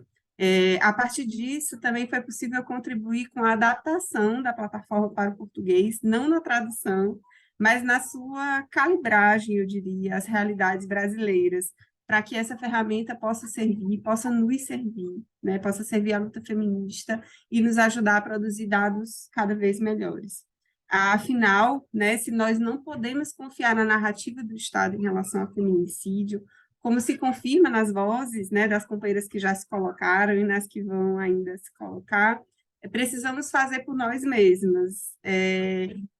A partir disso, também foi possível contribuir com a adaptação da plataforma para o português, não na tradução, mas na sua calibragem, eu diria, às realidades brasileiras, para que essa ferramenta possa servir, possa nos servir, né, possa servir à luta feminista e nos ajudar a produzir dados cada vez melhores. Afinal, né, se nós não podemos confiar na narrativa do Estado em relação ao feminicídio, como se confirma nas vozes, né, das companheiras que já se colocaram e nas que vão ainda se colocar, precisamos fazer por nós mesmas.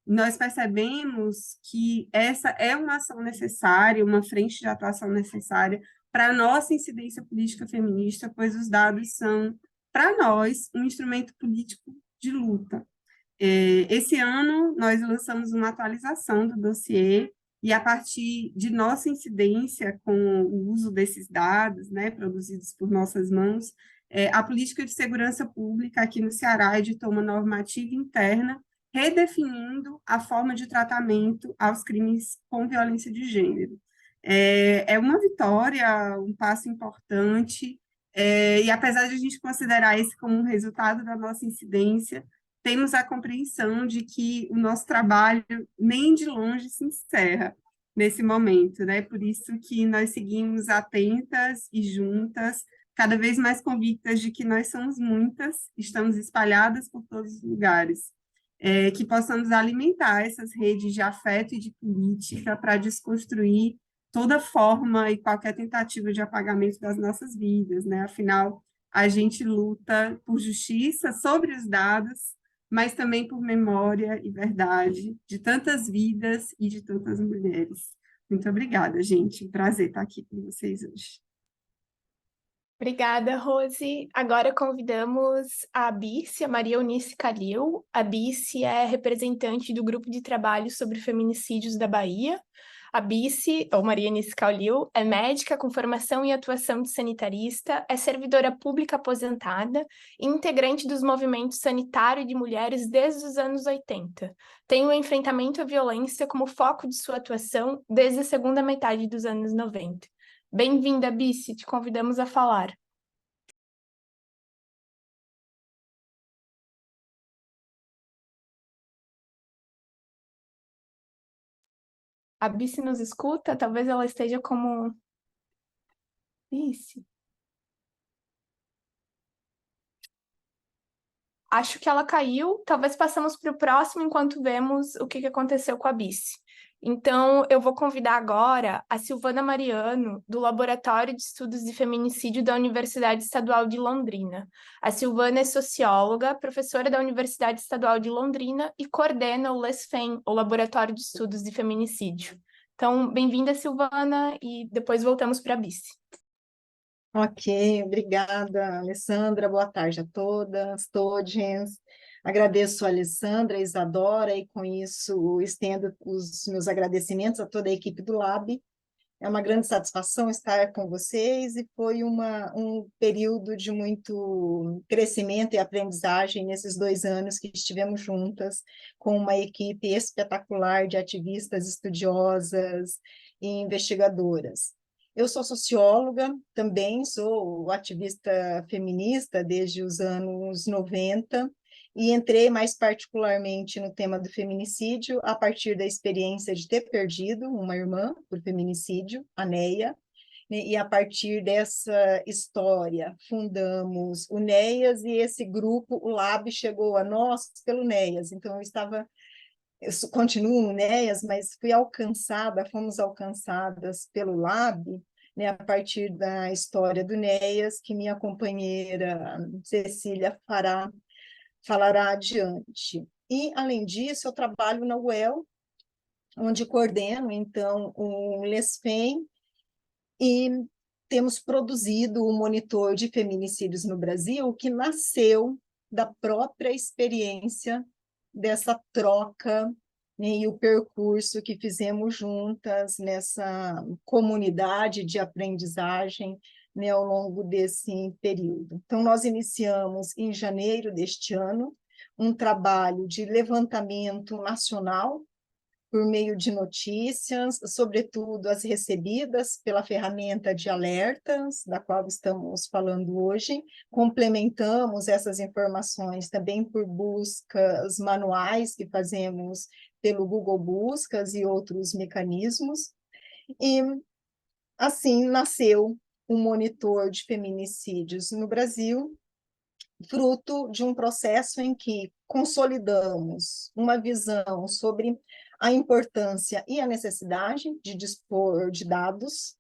Nós percebemos que essa é uma ação necessária, uma frente de atuação necessária para a nossa incidência política feminista, pois os dados são, para nós, um instrumento político de luta. Esse ano, nós lançamos uma atualização do dossiê, e a partir de nossa incidência com o uso desses dados, né, produzidos por nossas mãos, a política de segurança pública aqui no Ceará editou uma normativa interna redefinindo a forma de tratamento aos crimes com violência de gênero. É uma vitória, um passo importante, e apesar de a gente considerar esse como um resultado da nossa incidência, temos a compreensão de que o nosso trabalho nem de longe se encerra nesse momento, né? Por isso que nós seguimos atentas e juntas, cada vez mais convictas de que nós somos muitas, estamos espalhadas por todos os lugares, que possamos alimentar essas redes de afeto e de política para desconstruir toda forma e qualquer tentativa de apagamento das nossas vidas, né? Afinal, a gente luta por justiça sobre os dados, mas também por memória e verdade de tantas vidas e de tantas mulheres. Muito obrigada, gente. Um prazer estar aqui com vocês hoje. Obrigada, Rose. Agora convidamos a Bice, a Maria Eunice Calil. A Bice é representante do Grupo de Trabalho sobre Feminicídios da Bahia. A Bice, ou Maria Eunice Calil, é médica com formação e atuação de sanitarista, é servidora pública aposentada e integrante dos movimentos sanitário de mulheres desde os anos 80. Tem o enfrentamento à violência como foco de sua atuação desde a segunda metade dos anos 90. Bem-vinda, Bice, te convidamos a falar. A Bice nos escuta? Talvez ela esteja como... Bice? Acho que ela caiu. Talvez passamos para o próximo enquanto vemos o que aconteceu com a Bice. Então, eu vou convidar agora a Silvana Mariano, do Laboratório de Estudos de Feminicídio da Universidade Estadual de Londrina. A Silvana é socióloga, professora da Universidade Estadual de Londrina e coordena o LESFEM, o Laboratório de Estudos de Feminicídio. Então, bem-vinda, Silvana, e depois voltamos para a Bice. Ok, obrigada, Alessandra. Boa tarde a todas, todes. Agradeço a Alessandra, a Isadora, e com isso estendo os meus agradecimentos a toda a equipe do Lab. É uma grande satisfação estar com vocês e foi um período de muito crescimento e aprendizagem nesses 2 anos que estivemos juntas com uma equipe espetacular de ativistas, estudiosas e investigadoras. Eu sou socióloga, também sou ativista feminista desde os anos 90 e entrei mais particularmente no tema do feminicídio a partir da experiência de ter perdido uma irmã por feminicídio, a Neia, né, e a partir dessa história fundamos o NEAS e esse grupo, o Lab, chegou a nós pelo NEAS, então eu continuo no NEAS, mas fomos alcançadas pelo Lab, né, a partir da história do NEAS, que minha companheira Cecília falará adiante. E, além disso, eu trabalho na UEL, onde coordeno, então, o LESFEM, e temos produzido o monitor de feminicídios no Brasil, que nasceu da própria experiência dessa troca, né, e o percurso que fizemos juntas nessa comunidade de aprendizagem, né, ao longo desse período. Então, nós iniciamos em janeiro deste ano um trabalho de levantamento nacional por meio de notícias, sobretudo as recebidas pela ferramenta de alertas, da qual estamos falando hoje. Complementamos essas informações também por buscas manuais que fazemos pelo Google Buscas e outros mecanismos. E assim nasceu um monitor de feminicídios no Brasil, fruto de um processo em que consolidamos uma visão sobre a importância e a necessidade de dispor de dados.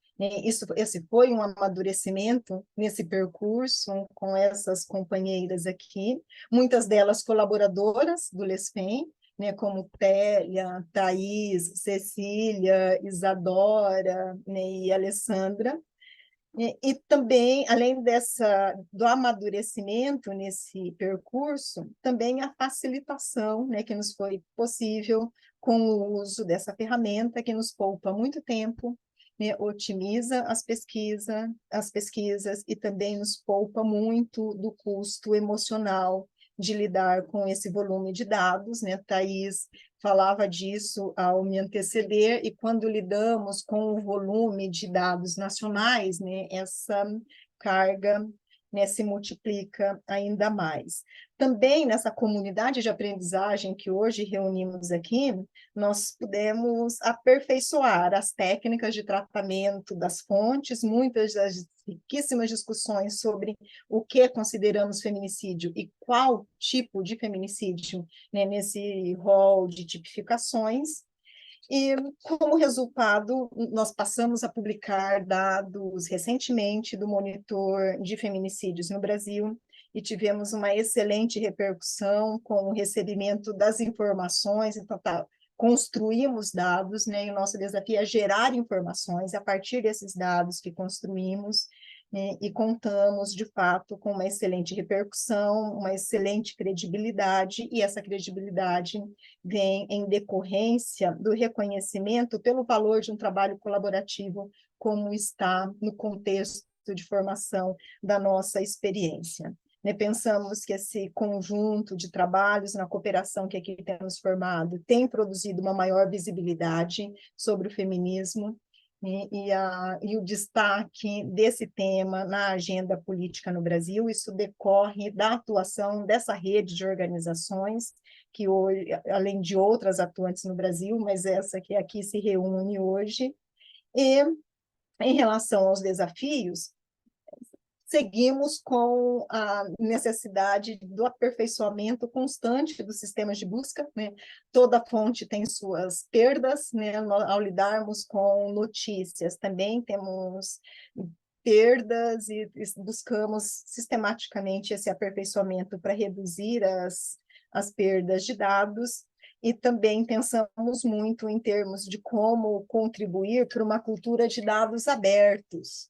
Esse foi um amadurecimento nesse percurso com essas companheiras aqui, muitas delas colaboradoras do LESFEM, né, como Télia, Thaís, Cecília, Isadora, né, e Alessandra. E também, além do amadurecimento nesse percurso, também a facilitação, né, que nos foi possível com o uso dessa ferramenta, que nos poupa muito tempo, né, otimiza as pesquisas e também nos poupa muito do custo emocional de lidar com esse volume de dados, né? Thaís falava disso ao me anteceder, e quando lidamos com o volume de dados nacionais, né, essa carga, né, se multiplica ainda mais. Também nessa comunidade de aprendizagem que hoje reunimos aqui, nós pudemos aperfeiçoar as técnicas de tratamento das fontes, muitas das riquíssimas discussões sobre o que consideramos feminicídio e qual tipo de feminicídio, né, nesse rol de tipificações. E, como resultado, nós passamos a publicar dados recentemente do monitor de feminicídios no Brasil e tivemos uma excelente repercussão com o recebimento das informações. Então, construímos dados, né, e o nosso desafio é gerar informações a partir desses dados que construímos, e contamos, de fato, com uma excelente repercussão, uma excelente credibilidade, e essa credibilidade vem em decorrência do reconhecimento pelo valor de um trabalho colaborativo, como está no contexto de formação da nossa experiência. Pensamos que esse conjunto de trabalhos na cooperação que aqui temos formado tem produzido uma maior visibilidade sobre o feminismo, e o destaque desse tema na agenda política no Brasil. Isso decorre da atuação dessa rede de organizações, que hoje, além de outras atuantes no Brasil, mas essa que aqui se reúne hoje. E, em relação aos desafios, seguimos com a necessidade do aperfeiçoamento constante dos sistemas de busca, né? Toda fonte tem suas perdas, né? Ao lidarmos com notícias, também temos perdas e buscamos sistematicamente esse aperfeiçoamento para reduzir as perdas de dados. E também pensamos muito em termos de como contribuir para uma cultura de dados abertos,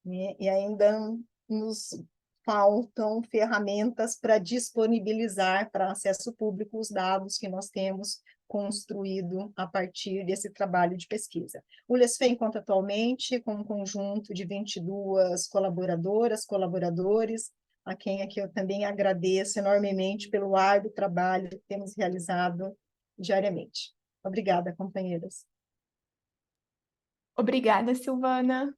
né? E ainda nos faltam ferramentas para disponibilizar para acesso público os dados que nós temos construído a partir desse trabalho de pesquisa. O LESFEM conta atualmente com um conjunto de 22 colaboradoras, colaboradores, a quem aqui eu também agradeço enormemente pelo árduo trabalho que temos realizado diariamente. Obrigada, companheiras. Obrigada, Silvana.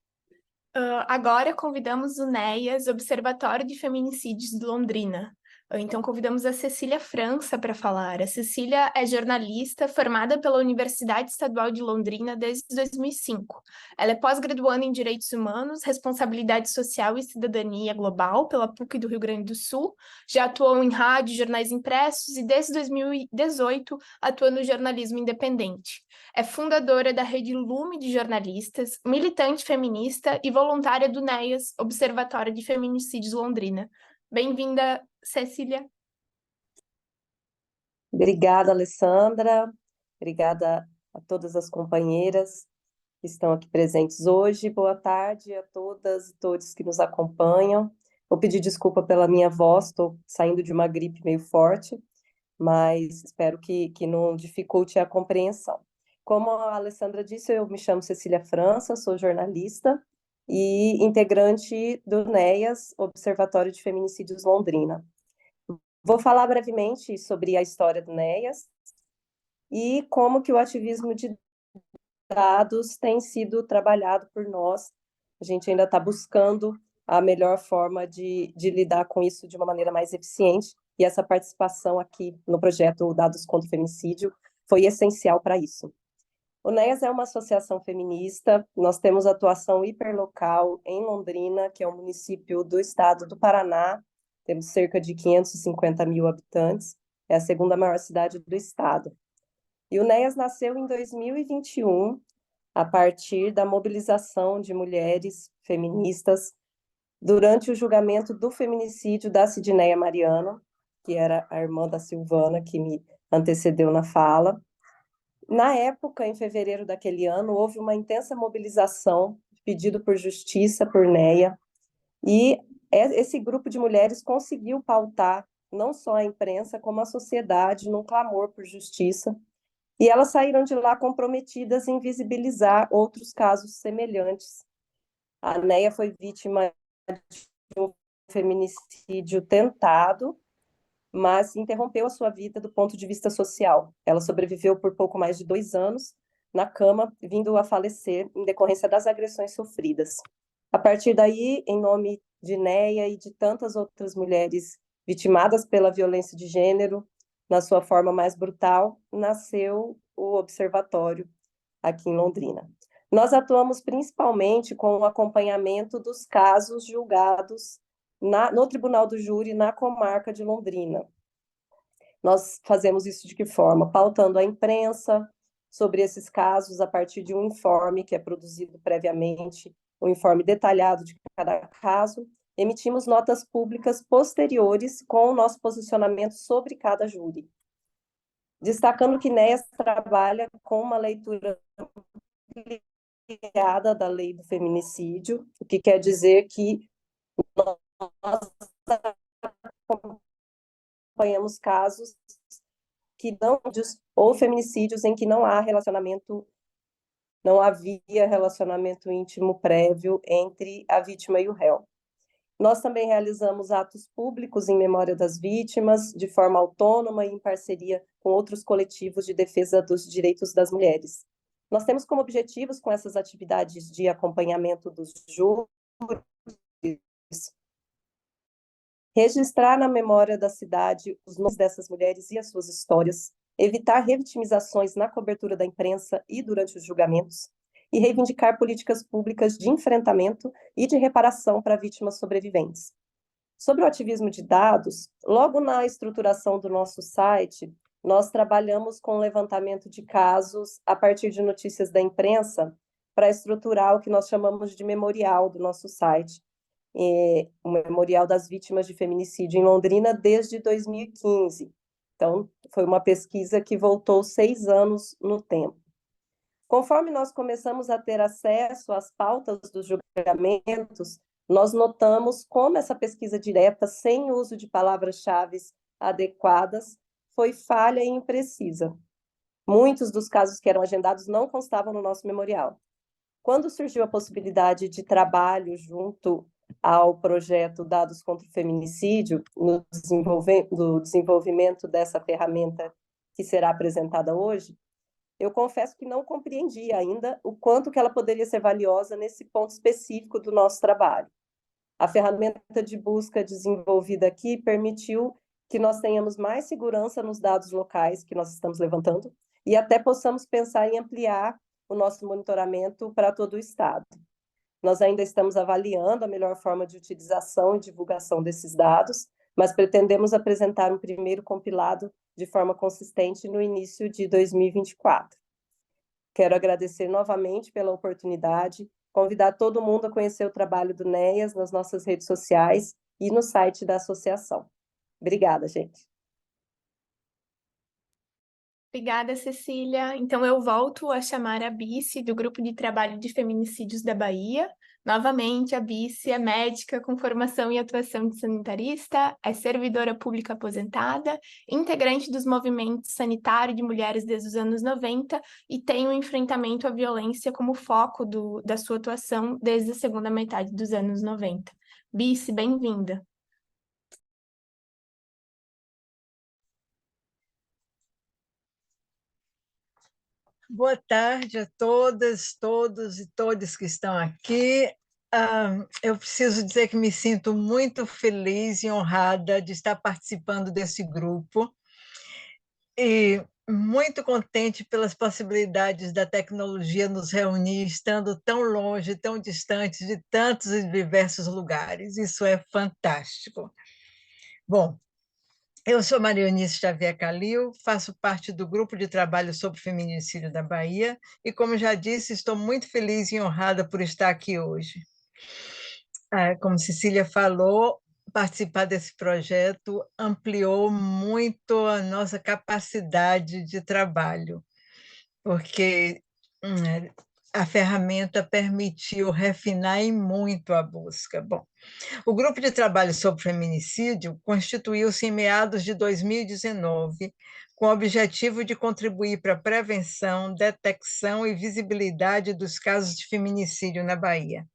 Agora convidamos o NEAS, Observatório de Feminicídios de Londrina. Então convidamos a Cecília França para falar. A Cecília é jornalista formada pela Universidade Estadual de Londrina desde 2005. Ela é pós-graduanda em Direitos Humanos, Responsabilidade Social e Cidadania Global pela PUC do Rio Grande do Sul. Já atuou em rádio, jornais impressos e desde 2018 atua no jornalismo independente. É fundadora da Rede Lume de Jornalistas, militante feminista e voluntária do NEAS, Observatório de Feminicídios Londrina. Bem-vinda, Cecília. Obrigada, Alessandra. Obrigada a todas as companheiras que estão aqui presentes hoje. Boa tarde a todas e todos que nos acompanham. Vou pedir desculpa pela minha voz, estou saindo de uma gripe meio forte, mas espero que não dificulte a compreensão. Como a Alessandra disse, eu me chamo Cecília França, sou jornalista e integrante do NEAS, Observatório de Feminicídios Londrina. Vou falar brevemente sobre a história do NEAS e como que o ativismo de dados tem sido trabalhado por nós. A gente ainda está buscando a melhor forma de lidar com isso de uma maneira mais eficiente, e essa participação aqui no projeto Dados contra o Feminicídio foi essencial para isso. O NEAS é uma associação feminista, nós temos atuação hiperlocal em Londrina, que é um município do estado do Paraná, temos cerca de 550 mil habitantes, é a segunda maior cidade do estado. E o NEAS nasceu em 2021, a partir da mobilização de mulheres feministas durante o julgamento do feminicídio da Sidneia Mariano, que era a irmã da Silvana, que me antecedeu na fala. Na época, em fevereiro daquele ano, houve uma intensa mobilização, pedido por justiça, por NEA, e esse grupo de mulheres conseguiu pautar não só a imprensa, como a sociedade, num clamor por justiça, e elas saíram de lá comprometidas em visibilizar outros casos semelhantes. A NEA foi vítima de um feminicídio tentado, mas interrompeu a sua vida do ponto de vista social. Ela sobreviveu por pouco mais de 2 anos na cama, vindo a falecer em decorrência das agressões sofridas. A partir daí, em nome de NEA e de tantas outras mulheres vitimadas pela violência de gênero, na sua forma mais brutal, nasceu o Observatório aqui em Londrina. Nós atuamos principalmente com o acompanhamento dos casos julgados no Tribunal do Júri, na comarca de Londrina. Nós fazemos isso de que forma? Pautando a imprensa sobre esses casos a partir de um informe que é produzido previamente, um informe detalhado de cada caso. Emitimos notas públicas posteriores com o nosso posicionamento sobre cada júri. Destacando que NEAS trabalha com uma leitura variada da lei do feminicídio, o que quer dizer que nós acompanhamos casos que não, ou feminicídios em que não havia relacionamento íntimo prévio entre a vítima e o réu. Nós também realizamos atos públicos em memória das vítimas, de forma autônoma e em parceria com outros coletivos de defesa dos direitos das mulheres. Nós temos como objetivos, com essas atividades de acompanhamento dos júris, registrar na memória da cidade os nomes dessas mulheres e as suas histórias, evitar revitimizações na cobertura da imprensa e durante os julgamentos, e reivindicar políticas públicas de enfrentamento e de reparação para vítimas sobreviventes. Sobre o ativismo de dados, logo na estruturação do nosso site, nós trabalhamos com o levantamento de casos a partir de notícias da imprensa para estruturar o que nós chamamos de memorial do nosso site, o Memorial das Vítimas de Feminicídio em Londrina desde 2015. Então, foi uma pesquisa que voltou 6 anos no tempo. Conforme nós começamos a ter acesso às pautas dos julgamentos, nós notamos como essa pesquisa direta, sem uso de palavras-chave adequadas, foi falha e imprecisa. Muitos dos casos que eram agendados não constavam no nosso memorial. Quando surgiu a possibilidade de trabalho junto ao projeto Dados contra o Feminicídio, no desenvolvimento dessa ferramenta que será apresentada hoje, eu confesso que não compreendi ainda o quanto que ela poderia ser valiosa nesse ponto específico do nosso trabalho. A ferramenta de busca desenvolvida aqui permitiu que nós tenhamos mais segurança nos dados locais que nós estamos levantando e até possamos pensar em ampliar o nosso monitoramento para todo o Estado. Nós ainda estamos avaliando a melhor forma de utilização e divulgação desses dados, mas pretendemos apresentar um primeiro compilado de forma consistente no início de 2024. Quero agradecer novamente pela oportunidade, convidar todo mundo a conhecer o trabalho do NEAS nas nossas redes sociais e no site da associação. Obrigada, gente. Obrigada, Cecília. Então, eu volto a chamar a Bice, do Grupo de Trabalho de Feminicídios da Bahia. Novamente, a Bice é médica com formação e atuação de sanitarista, é servidora pública aposentada, integrante dos movimentos sanitários de mulheres desde os anos 90 e tem o enfrentamento à violência como foco da sua atuação desde a segunda metade dos anos 90. Bice, bem-vinda. Boa tarde a todas, todos e todas que estão aqui. Eu preciso dizer que me sinto muito feliz e honrada de estar participando desse grupo e muito contente pelas possibilidades da tecnologia nos reunir, estando tão longe, tão distante de tantos e diversos lugares. Isso é fantástico. Bom, eu sou Maria Eunice Xavier Calil, faço parte do Grupo de Trabalho sobre Feminicídio da Bahia e, como já disse, estou muito feliz e honrada por estar aqui hoje. Como Cecília falou, participar desse projeto ampliou muito a nossa capacidade de trabalho, porque a ferramenta permitiu refinar em muito a busca. Bom, o Grupo de Trabalho sobre Feminicídio constituiu-se em meados de 2019, com o objetivo de contribuir para a prevenção, detecção e visibilidade dos casos de feminicídio na Bahia.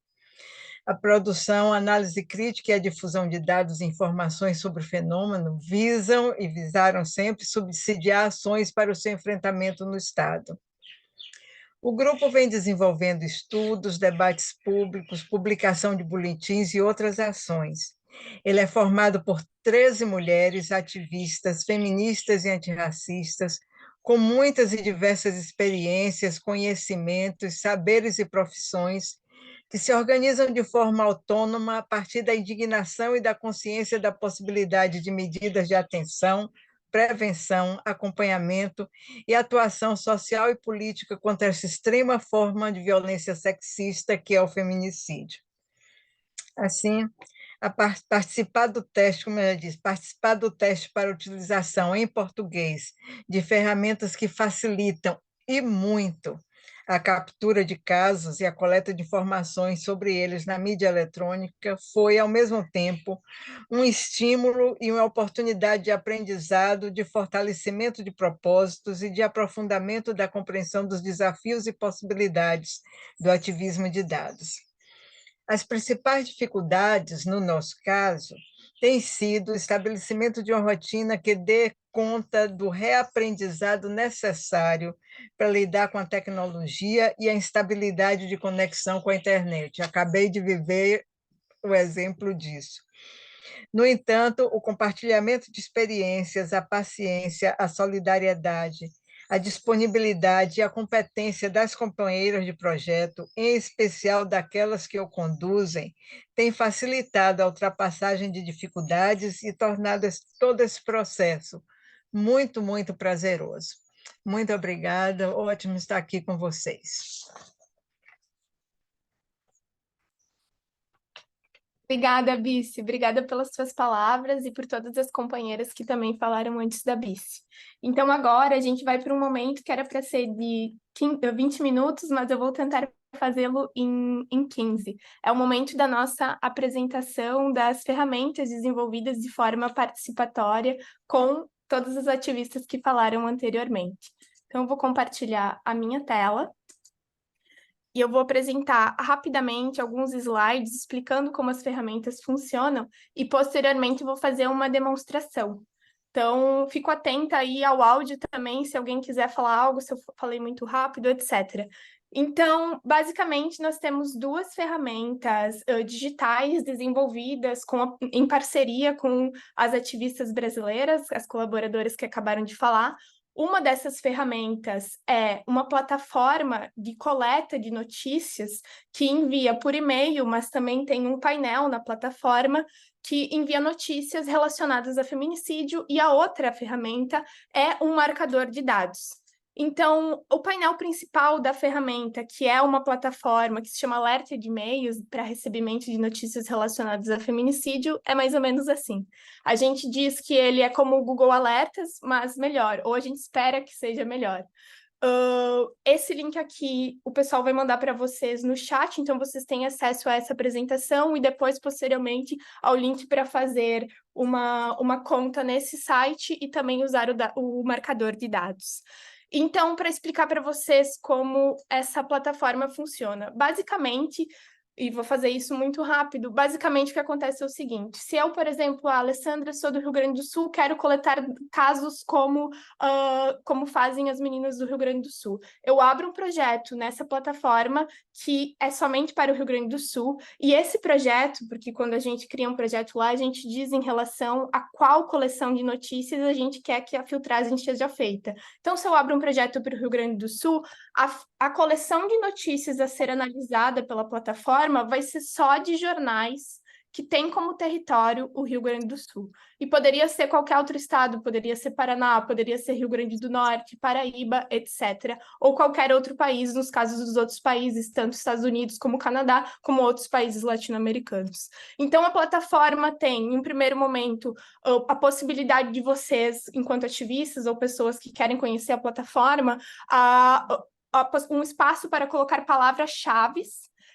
A produção, a análise crítica e a difusão de dados e informações sobre o fenômeno visaram sempre subsidiar ações para o seu enfrentamento no Estado. O grupo vem desenvolvendo estudos, debates públicos, publicação de boletins e outras ações. Ele é formado por 13 mulheres ativistas, feministas e antirracistas, com muitas e diversas experiências, conhecimentos, saberes e profissões, que se organizam de forma autônoma a partir da indignação e da consciência da possibilidade de medidas de atenção, prevenção, acompanhamento e atuação social e política contra essa extrema forma de violência sexista que é o feminicídio. Assim, participar do teste, como ela diz, participar do teste para utilização em português de ferramentas que facilitam e muito a captura de casos e a coleta de informações sobre eles na mídia eletrônica foi, ao mesmo tempo, um estímulo e uma oportunidade de aprendizado, de fortalecimento de propósitos e de aprofundamento da compreensão dos desafios e possibilidades do ativismo de dados. As principais dificuldades, no nosso caso, têm sido o estabelecimento de uma rotina que dê conta do reaprendizado necessário para lidar com a tecnologia e a instabilidade de conexão com a internet. Acabei de viver o exemplo disso. No entanto, o compartilhamento de experiências, a paciência, a solidariedade, a disponibilidade e a competência das companheiras de projeto, em especial daquelas que o conduzem, tem facilitado a ultrapassagem de dificuldades e tornado todo esse processo muito, muito prazeroso. Muito obrigada, ótimo estar aqui com vocês. Obrigada, Bice. Obrigada pelas suas palavras e por todas as companheiras que também falaram antes da Bice. Então, agora a gente vai para um momento que era para ser de 20 minutos, mas eu vou tentar fazê-lo em 15. É o momento da nossa apresentação das ferramentas desenvolvidas de forma participatória com todas as ativistas que falaram anteriormente. Então, eu vou compartilhar a minha tela. E eu vou apresentar rapidamente alguns slides explicando como as ferramentas funcionam e, posteriormente, vou fazer uma demonstração. Então, fico atenta aí ao áudio também, se alguém quiser falar algo, se eu falei muito rápido, etc. Então, basicamente, nós temos duas ferramentas digitais desenvolvidas em parceria com as ativistas brasileiras, as colaboradoras que acabaram de falar. Uma dessas ferramentas é uma plataforma de coleta de notícias que envia por e-mail, mas também tem um painel na plataforma que envia notícias relacionadas a feminicídio, e a outra ferramenta é um marcador de dados. Então, o painel principal da ferramenta, que é uma plataforma que se chama Alerta de E-mails para recebimento de notícias relacionadas a feminicídio, é mais ou menos assim. A gente diz que ele é como o Google Alertas, mas melhor, ou a gente espera que seja melhor. Esse link aqui, o pessoal vai mandar para vocês no chat, então vocês têm acesso a essa apresentação e depois, posteriormente, ao link para fazer uma conta nesse site e também usar o marcador de dados. Então, para explicar para vocês como essa plataforma funciona, basicamente, e vou fazer isso muito rápido, basicamente o que acontece é o seguinte: se eu, por exemplo, a Alessandra, sou do Rio Grande do Sul, quero coletar casos como fazem as meninas do Rio Grande do Sul. Eu abro um projeto nessa plataforma que é somente para o Rio Grande do Sul, e esse projeto, porque quando a gente cria um projeto lá, a gente diz em relação a qual coleção de notícias a gente quer que a filtragem seja feita. Então, se eu abro um projeto para o Rio Grande do Sul, a coleção de notícias a ser analisada pela plataforma vai ser só de jornais que tem como território o Rio Grande do Sul. E poderia ser qualquer outro estado, poderia ser Paraná, poderia ser Rio Grande do Norte, Paraíba, etc. Ou qualquer outro país, nos casos dos outros países, tanto Estados Unidos como Canadá, como outros países latino-americanos. Então, a plataforma tem, em um primeiro momento, a possibilidade de vocês, enquanto ativistas ou pessoas que querem conhecer a plataforma, um espaço para colocar palavras-chave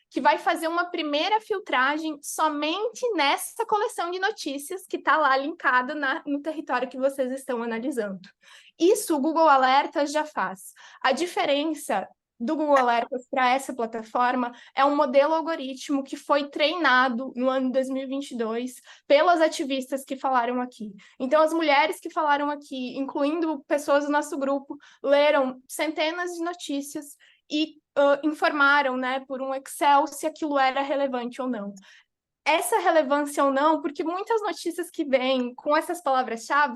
que vai fazer uma primeira filtragem somente nessa coleção de notícias que está lá linkada no território que vocês estão analisando. Isso o Google Alertas já faz. A diferença do Google Alertas para essa plataforma é um modelo algoritmo que foi treinado no ano 2022 pelas ativistas que falaram aqui. Então, as mulheres que falaram aqui, incluindo pessoas do nosso grupo, leram centenas de notícias e informaram, né, por um Excel se aquilo era relevante ou não. Essa relevância ou não, porque muitas notícias que vêm com essas palavras-chave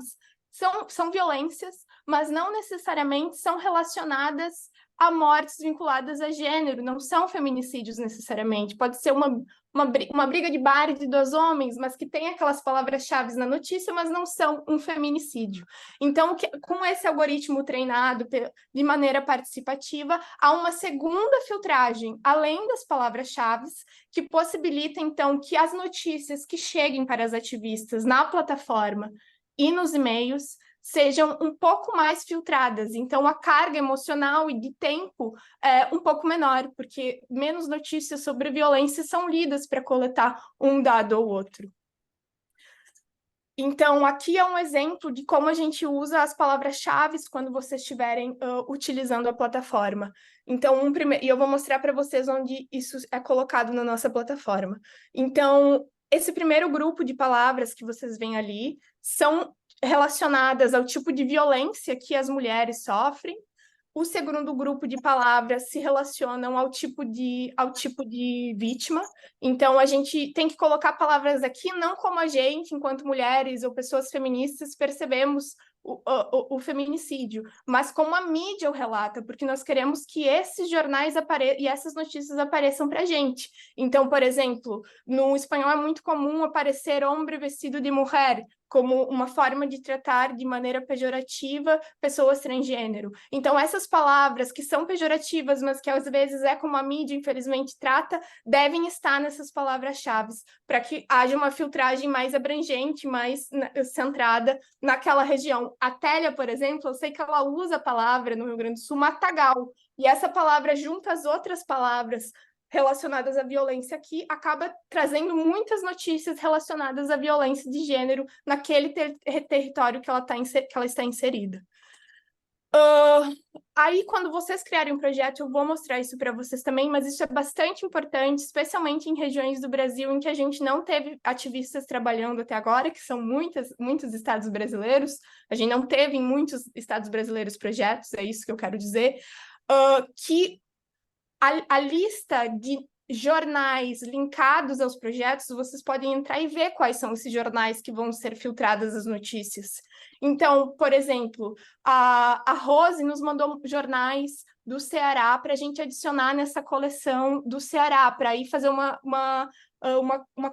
são violências, mas não necessariamente são relacionadas a mortes vinculadas a gênero, não são feminicídios necessariamente. Pode ser uma briga de bar de dois homens, mas que tem aquelas palavras-chave na notícia, mas não são um feminicídio. Então, com esse algoritmo treinado de maneira participativa, há uma segunda filtragem, além das palavras-chave, que possibilita, então, que as notícias que cheguem para as ativistas na plataforma e nos e-mails sejam um pouco mais filtradas. Então, a carga emocional e de tempo é um pouco menor, porque menos notícias sobre violência são lidas para coletar um dado ou outro. Então, aqui é um exemplo de como a gente usa as palavras-chave quando vocês estiverem utilizando a plataforma. Então, e eu vou mostrar para vocês onde isso é colocado na nossa plataforma. Então, esse primeiro grupo de palavras que vocês veem ali são relacionadas ao tipo de violência que as mulheres sofrem. O segundo grupo de palavras se relacionam ao tipo de vítima. Então, a gente tem que colocar palavras aqui, não como a gente, enquanto mulheres ou pessoas feministas, percebemos o feminicídio, mas como a mídia o relata, porque nós queremos que esses jornais e essas notícias apareçam para a gente. Então, por exemplo, no espanhol é muito comum aparecer homem vestido de mulher, como uma forma de tratar de maneira pejorativa pessoas transgênero. Então, essas palavras que são pejorativas, mas que às vezes é como a mídia, infelizmente, trata, devem estar nessas palavras-chave, para que haja uma filtragem mais abrangente, mais centrada naquela região. A Télia, por exemplo, eu sei que ela usa a palavra no Rio Grande do Sul, matagal, e essa palavra, junto às outras palavras relacionadas à violência aqui, acaba trazendo muitas notícias relacionadas à violência de gênero naquele território que ela está inserida. Aí, quando vocês criarem um projeto, eu vou mostrar isso para vocês também, mas isso é bastante importante, especialmente em regiões do Brasil em que a gente não teve ativistas trabalhando até agora, que são muitos estados brasileiros. A gente não teve em muitos estados brasileiros projetos, é isso que eu quero dizer, que a lista de jornais linkados aos projetos, vocês podem entrar e ver quais são esses jornais que vão ser filtradas as notícias. Então, por exemplo, a Rose nos mandou jornais do Ceará para a gente adicionar nessa coleção do Ceará, para ir fazer uma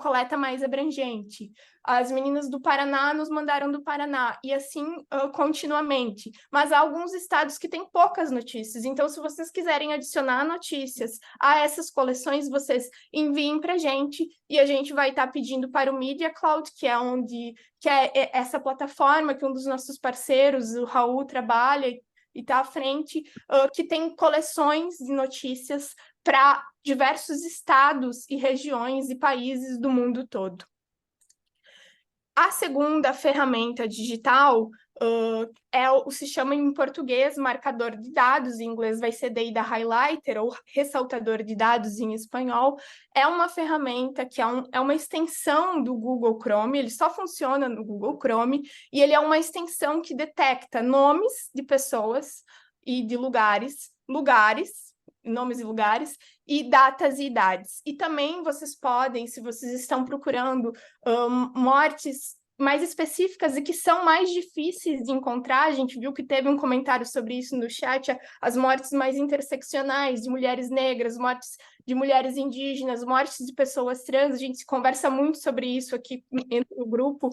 coleta mais abrangente. As meninas do Paraná nos mandaram do Paraná, e assim continuamente. Mas há alguns estados que têm poucas notícias, então se vocês quiserem adicionar notícias a essas coleções, vocês enviem para a gente, e a gente vai estar pedindo para o Media Cloud, que é essa plataforma que um dos nossos parceiros, o Raul, trabalha e está à frente, que tem coleções de notícias para diversos estados e regiões e países do mundo todo. A segunda ferramenta digital se chama em português marcador de dados, em inglês vai ser Data Highlighter, ou ressaltador de dados em espanhol. É uma ferramenta que é uma extensão do Google Chrome, ele só funciona no Google Chrome, e ele é uma extensão que detecta nomes de pessoas e de lugares, nomes e lugares, e datas e idades. E também vocês podem, se vocês estão procurando mortes mais específicas e que são mais difíceis de encontrar, a gente viu que teve um comentário sobre isso no chat, as mortes mais interseccionais de mulheres negras, mortes de mulheres indígenas, mortes de pessoas trans, a gente conversa muito sobre isso aqui no grupo.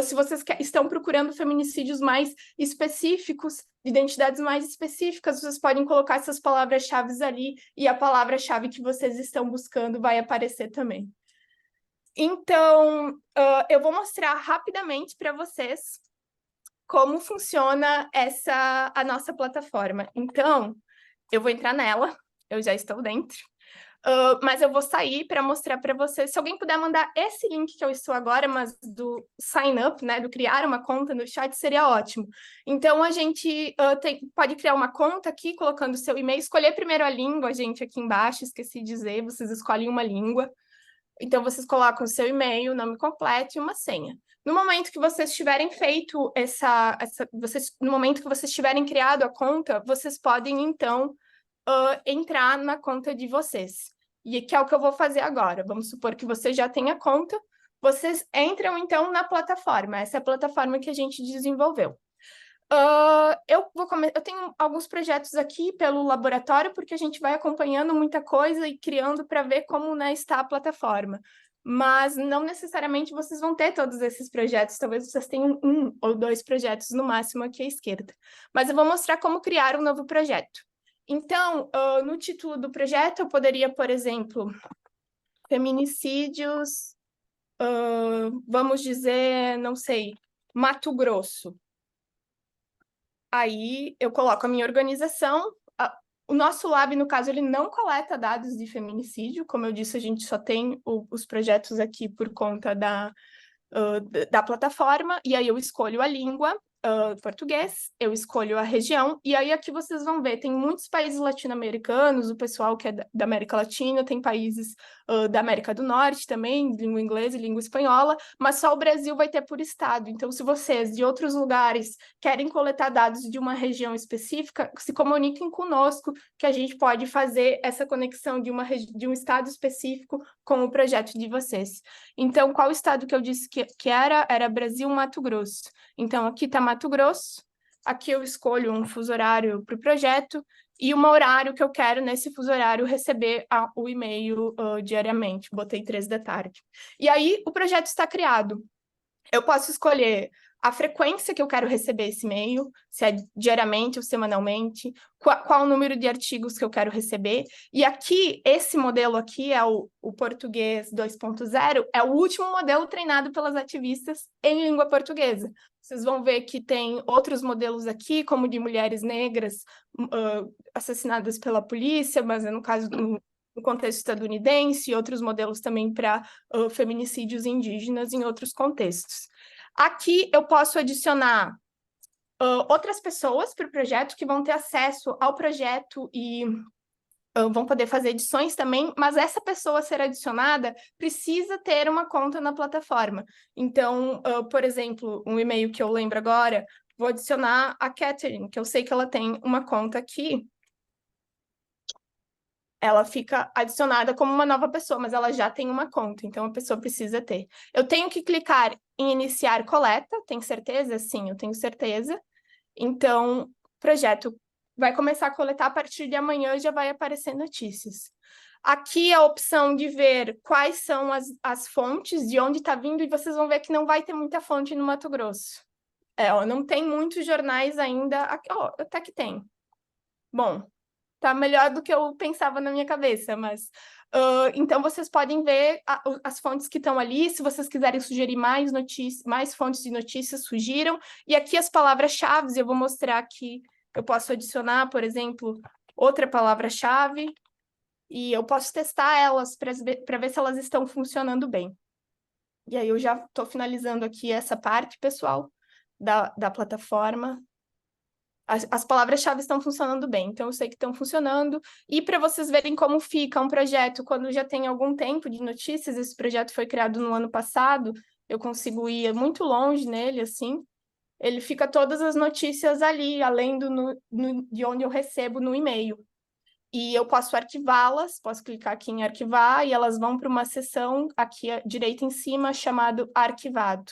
Se vocês estão procurando feminicídios mais específicos, de identidades mais específicas, vocês podem colocar essas palavras-chave ali, e a palavra-chave que vocês estão buscando vai aparecer também. Então, eu vou mostrar rapidamente para vocês como funciona a nossa plataforma. Então, eu vou entrar nela, eu já estou dentro, mas eu vou sair para mostrar para vocês. Se alguém puder mandar esse link que eu estou agora, mas do sign up, né, do criar uma conta no chat, seria ótimo. Então, a gente pode criar uma conta aqui, colocando o seu e-mail, escolher primeiro a língua, gente, aqui embaixo, esqueci de dizer, vocês escolhem uma língua. Então, vocês colocam o seu e-mail, nome completo e uma senha. No momento que vocês tiverem feito no momento que vocês tiverem criado a conta, vocês podem, então, entrar na conta de vocês. E que é o que eu vou fazer agora. Vamos supor que você já tenha conta, vocês entram, então, na plataforma. Essa é a plataforma que a gente desenvolveu. Eu tenho alguns projetos aqui pelo laboratório, porque a gente vai acompanhando muita coisa e criando para ver como, né, está a plataforma. Mas não necessariamente vocês vão ter todos esses projetos, talvez vocês tenham 1 ou 2 projetos no máximo aqui à esquerda. Mas eu vou mostrar como criar um novo projeto. Então, no título do projeto, eu poderia, por exemplo, feminicídios, vamos dizer, não sei, Mato Grosso. Aí eu coloco a minha organização. O nosso lab, no caso, ele não coleta dados de feminicídio. Como eu disse, a gente só tem os projetos aqui por conta da plataforma. E aí eu escolho a língua, português, eu escolho a região. E aí aqui vocês vão ver, tem muitos países latino-americanos, o pessoal que é da América Latina, tem países da América do Norte também, língua inglesa e língua espanhola, mas só o Brasil vai ter por estado. Então, se vocês de outros lugares querem coletar dados de uma região específica, se comuniquem conosco, que a gente pode fazer essa conexão de um estado específico com o projeto de vocês. Então, qual estado que eu disse que era? Era Brasil, Mato Grosso. Então, aqui está Mato Grosso, aqui eu escolho um fuso horário para o projeto e um horário que eu quero nesse fuso horário receber o e-mail diariamente. Botei 3 da tarde. E aí, o projeto está criado. Eu posso escolher a frequência que eu quero receber esse e-mail, se é diariamente ou semanalmente, qual o número de artigos que eu quero receber. E aqui, esse modelo aqui é o Português 2.0, é o último modelo treinado pelas ativistas em língua portuguesa. Vocês vão ver que tem outros modelos aqui, como de mulheres negras assassinadas pela polícia, mas no caso no contexto estadunidense, e outros modelos também para feminicídios indígenas em outros contextos. Aqui eu posso adicionar outras pessoas para o projeto que vão ter acesso ao projeto e vão poder fazer edições também, mas essa pessoa a ser adicionada precisa ter uma conta na plataforma. Então, por exemplo, um e-mail que eu lembro agora, vou adicionar a Catherine, que eu sei que ela tem uma conta aqui. Ela fica adicionada como uma nova pessoa, mas ela já tem uma conta, então a pessoa precisa ter. Eu tenho que clicar em iniciar coleta, tem certeza? Sim, eu tenho certeza. Então, o projeto vai começar a coletar a partir de amanhã, já vai aparecer notícias. Aqui a opção de ver quais são as fontes, de onde está vindo, e vocês vão ver que não vai ter muita fonte no Mato Grosso. Não tem muitos jornais ainda, até que tem. Bom, tá melhor do que eu pensava na minha cabeça, mas... então, vocês podem ver as fontes que estão ali, se vocês quiserem sugerir mais fontes de notícias, sugiram. E aqui as palavras-chave, eu vou mostrar aqui, eu posso adicionar, por exemplo, outra palavra-chave, e eu posso testar elas para ver se elas estão funcionando bem. E aí eu já estou finalizando aqui essa parte, pessoal, da plataforma. As palavras-chave estão funcionando bem, então eu sei que estão funcionando. E para vocês verem como fica um projeto quando já tem algum tempo de notícias, esse projeto foi criado no ano passado, eu consigo ir muito longe nele, assim. Ele fica todas as notícias ali, além de onde eu recebo no e-mail. E eu posso arquivá-las, posso clicar aqui em arquivar, e elas vão para uma seção aqui à direita em cima, chamado arquivado.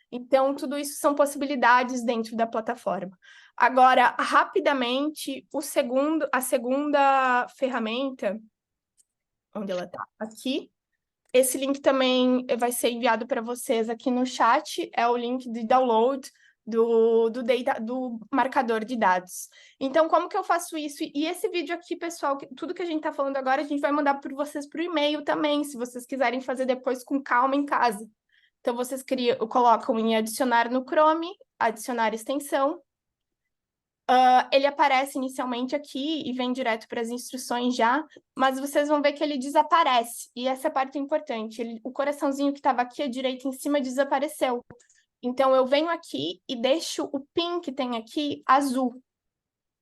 Então, tudo isso são possibilidades dentro da plataforma. Agora, rapidamente, a segunda ferramenta, onde ela está? Aqui. Esse link também vai ser enviado para vocês aqui no chat, é o link de download do marcador de dados. Então, como que eu faço isso? E esse vídeo aqui, pessoal, tudo que a gente está falando agora, a gente vai mandar para vocês por e-mail também, se vocês quiserem fazer depois com calma em casa. Então, vocês colocam em adicionar no Chrome, adicionar extensão. Ele aparece inicialmente aqui e vem direto para as instruções já, mas vocês vão ver que ele desaparece. E essa parte é importante. O coraçãozinho que estava aqui à direita em cima desapareceu. Então, eu venho aqui e deixo o pin que tem aqui azul.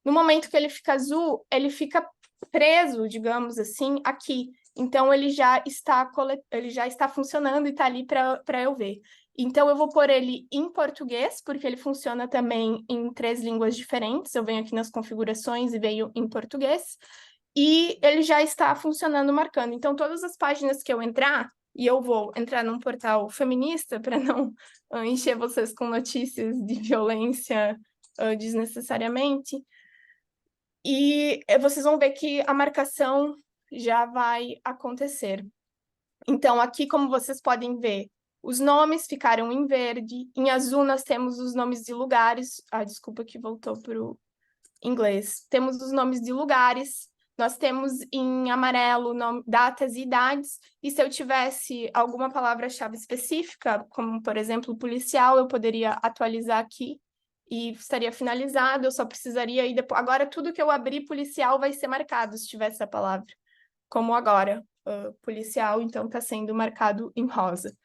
No momento que ele fica azul, ele fica preso, digamos assim, aqui. Então, ele já está funcionando e está ali para eu ver. Então, eu vou pôr ele em português, porque ele funciona também em 3 línguas diferentes. Eu venho aqui nas configurações e venho em português. E ele já está funcionando, marcando. Então, todas as páginas que eu entrar, e eu vou entrar num portal feminista para não encher vocês com notícias de violência desnecessariamente. E vocês vão ver que a marcação já vai acontecer. Então, aqui, como vocês podem ver, os nomes ficaram em verde. Em azul, nós temos os nomes de lugares. Desculpa que voltou para o inglês. Temos os nomes de lugares. Nós temos em amarelo datas e idades. E se eu tivesse alguma palavra-chave específica, como, por exemplo, policial, eu poderia atualizar aqui e estaria finalizado, eu só precisaria ir depois. Agora, tudo que eu abrir policial vai ser marcado, se tivesse a palavra. Como agora, policial, então está sendo marcado em rosa.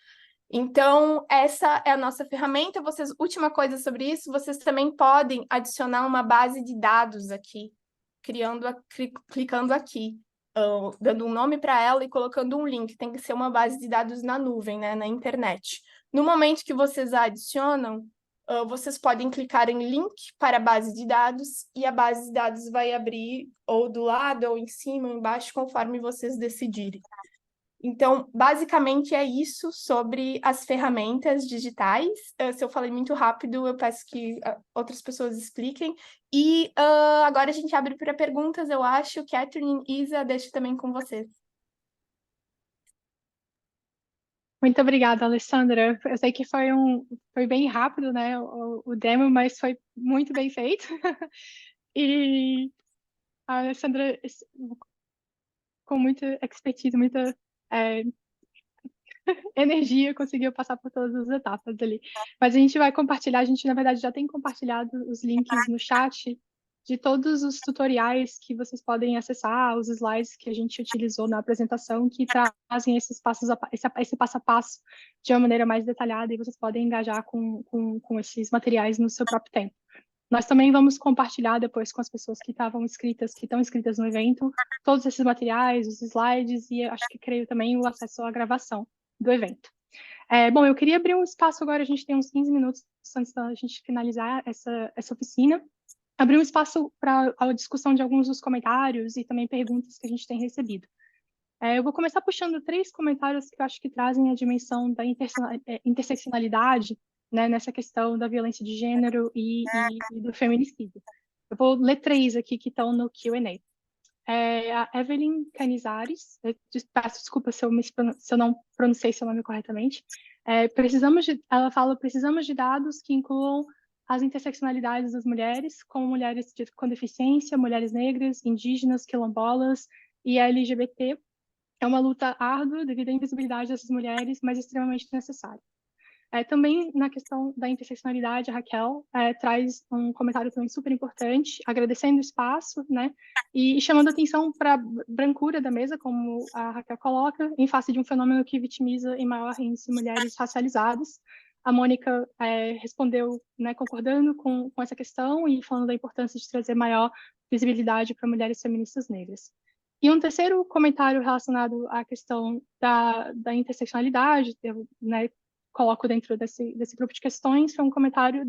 Então, essa é a nossa ferramenta. Última coisa sobre isso, vocês também podem adicionar uma base de dados aqui, clicando aqui, dando um nome para ela e colocando um link. Tem que ser uma base de dados na nuvem, né, na internet. No momento que vocês a adicionam, vocês podem clicar em link para a base de dados e a base de dados vai abrir ou do lado, ou em cima, ou embaixo, conforme vocês decidirem. Então, basicamente é isso sobre as ferramentas digitais. Se eu falei muito rápido, eu peço que outras pessoas expliquem. E agora a gente abre para perguntas, eu acho. Catherine, Isa, deixo também com vocês. Muito obrigada, Alessandra. Eu sei que foi bem rápido, né, o demo, mas foi muito bem feito. E a Alessandra, com muita expertise, muita energia, conseguiu passar por todas as etapas ali. Mas a gente vai compartilhar, a gente, na verdade, já tem compartilhado os links no chat de todos os tutoriais que vocês podem acessar, os slides que a gente utilizou na apresentação, que trazem esse passo a passo de uma maneira mais detalhada, e vocês podem engajar com esses materiais no seu próprio tempo. Nós também vamos compartilhar depois com as pessoas que estão inscritas no evento, todos esses materiais, os slides, e acho que creio também o acesso à gravação do evento. Bom, eu queria abrir um espaço agora, a gente tem uns 15 minutos antes da gente finalizar essa oficina, abrir um espaço para a discussão de alguns dos comentários e também perguntas que a gente tem recebido. Eu vou começar puxando 3 comentários que eu acho que trazem a dimensão da interseccionalidade, né, nessa questão da violência de gênero e do feminicídio. Eu vou ler 3 aqui que estão no Q&A. A Evelyn Canizares, peço desculpa se eu não pronunciei seu nome corretamente. Ela fala: precisamos de dados que incluam as interseccionalidades das mulheres, como mulheres com deficiência, mulheres negras, indígenas, quilombolas e LGBT. É uma luta árdua devido à invisibilidade dessas mulheres, mas extremamente necessária. Também na questão da interseccionalidade, a Raquel traz um comentário também super importante, agradecendo o espaço, né, e chamando atenção para a brancura da mesa, como a Raquel coloca, em face de um fenômeno que vitimiza em maior índice mulheres racializadas. A Mônica respondeu, né, concordando com essa questão e falando da importância de trazer maior visibilidade para mulheres feministas negras. E um terceiro comentário relacionado à questão da interseccionalidade, né, coloco dentro desse grupo de questões, foi um comentário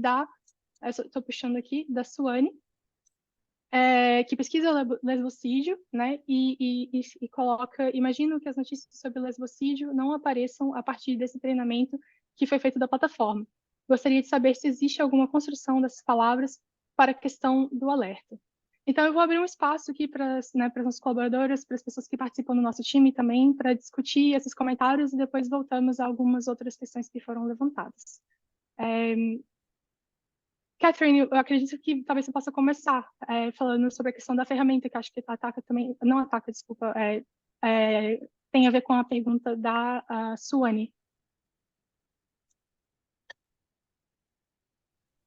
estou puxando aqui, da Suane, que pesquisa lesbocídio, né, e coloca: imagino que as notícias sobre lesbocídio não apareçam a partir desse treinamento que foi feito da plataforma. Gostaria de saber se existe alguma construção dessas palavras para a questão do alerta. Então, eu vou abrir um espaço aqui para as nossas colaboradoras, para as pessoas que participam do nosso time também, para discutir esses comentários e depois voltamos a algumas outras questões que foram levantadas. Catherine, eu acredito que talvez você possa começar falando sobre a questão da ferramenta, que acho que tem a ver com a pergunta da Suane.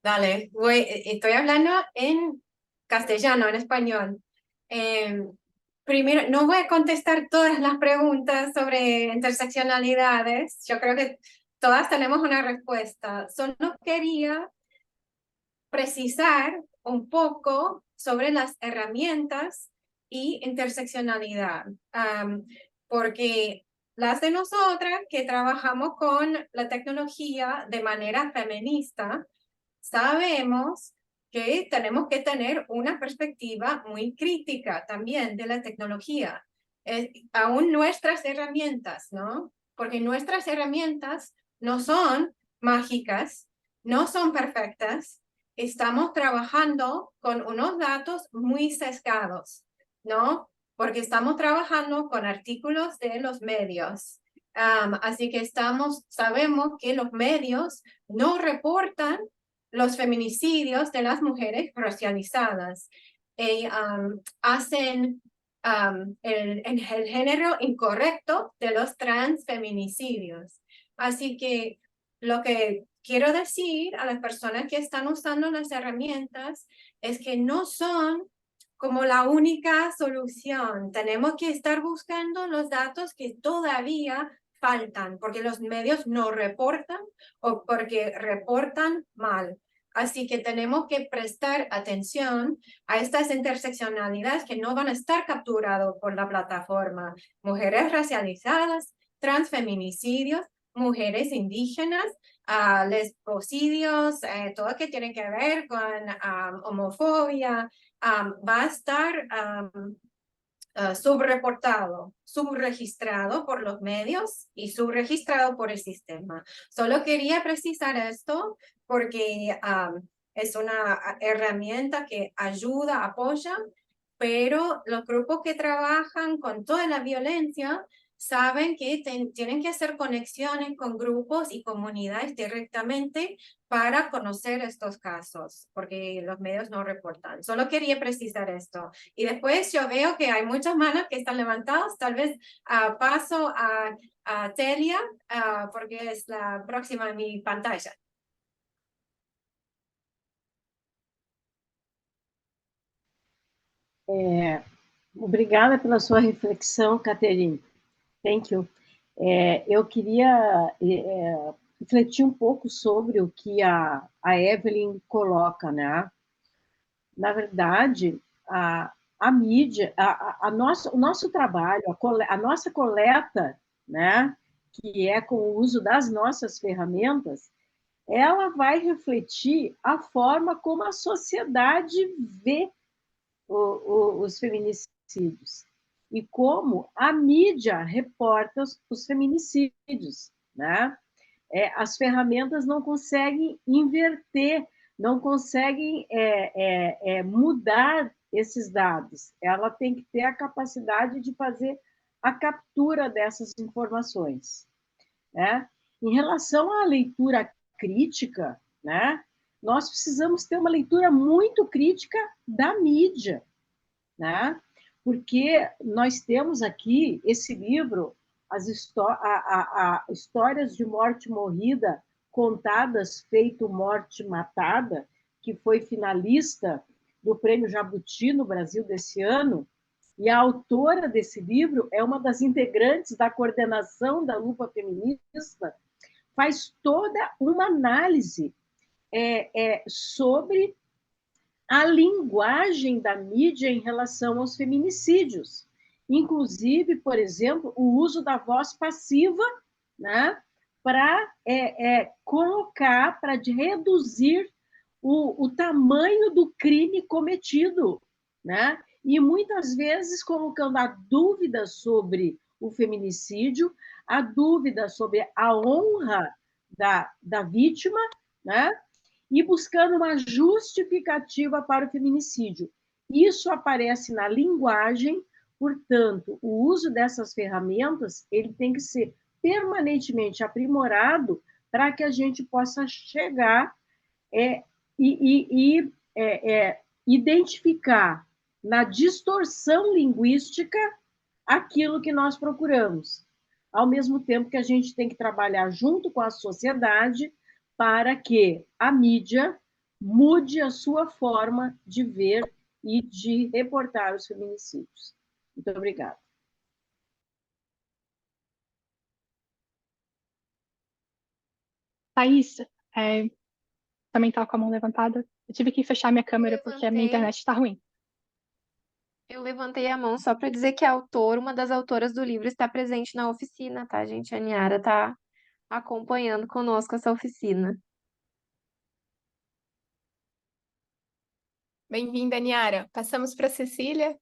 Dale, estoy hablando en castellano, en español. Primero, no voy a contestar todas las preguntas sobre interseccionalidades. Yo creo que todas tenemos una respuesta. Solo quería precisar un poco sobre las herramientas y interseccionalidad, porque las de nosotras que trabajamos con la tecnología de manera feminista, sabemos que tenemos que tener una perspectiva muy crítica también de la tecnología, aún nuestras herramientas, ¿no? Porque nuestras herramientas no son mágicas, no son perfectas, estamos trabajando con unos datos muy sesgados, ¿no? Porque estamos trabajando con artículos de los medios. Así que sabemos que los medios no reportan los feminicidios de las mujeres racializadas. Hacen el género incorrecto de los transfeminicidios. Así que lo que quiero decir a las personas que están usando las herramientas es que no son como la única solución. Tenemos que estar buscando los datos que todavía faltan, porque los medios no reportan o porque reportan mal. Así que tenemos que prestar atención a estas interseccionalidades que no van a estar capturadas por la plataforma. Mujeres racializadas, transfeminicidios, mujeres indígenas, lesbocidios, todo lo que tiene que ver con homofobia, va a estar subreportado, subregistrado por los medios y subregistrado por el sistema. Solo quería precisar esto porque es una herramienta que ayuda, apoya, pero los grupos que trabajan con toda la violencia saben que tienen que hacer conexiones con grupos y comunidades directamente para conocer estos casos, porque los medios no reportan. Solo quería precisar esto. Y después yo veo que hay muchas manos que están levantadas. Tal vez paso a Telia, porque es la próxima en mi pantalla. Obrigada pela sua reflexão, Caterine. Thank you. Eu queria refletir um pouco sobre o que a Evelyn coloca, né? Na verdade, a mídia, o nosso trabalho, a nossa coleta, né, que é com o uso das nossas ferramentas, ela vai refletir a forma como a sociedade vê os feminicídios e como a mídia reporta os feminicídios, né? As ferramentas não conseguem inverter, não conseguem mudar esses dados. Ela tem que ter a capacidade de fazer a captura dessas informações, né? Em relação à leitura crítica, né? Nós precisamos ter uma leitura muito crítica da mídia, né? Porque nós temos aqui esse livro, as histórias de morte morrida contadas, feito morte matada, que foi finalista do Prêmio Jabuti no Brasil desse ano, e a autora desse livro é uma das integrantes da coordenação da Lupa Feminista, faz toda uma análise sobre a linguagem da mídia em relação aos feminicídios. Inclusive, por exemplo, o uso da voz passiva, né, para colocar, para reduzir o tamanho do crime cometido, né? E muitas vezes colocando a dúvida sobre o feminicídio, a dúvida sobre a honra da vítima, né? E buscando uma justificativa para o feminicídio. Isso aparece na linguagem, portanto, o uso dessas ferramentas ele tem que ser permanentemente aprimorado para que a gente possa chegar identificar na distorção linguística aquilo que nós procuramos, ao mesmo tempo que a gente tem que trabalhar junto com a sociedade para que a mídia mude a sua forma de ver e de reportar os feminicídios. Muito obrigada. Thaís, também está com a mão levantada. Eu tive que fechar minha câmera porque a minha internet está ruim. Eu levantei a mão só para dizer que a autora, uma das autoras do livro, está presente na oficina, tá, gente? A Niara está acompanhando conosco essa oficina. Bem-vinda, Niara. Passamos para a Cecília.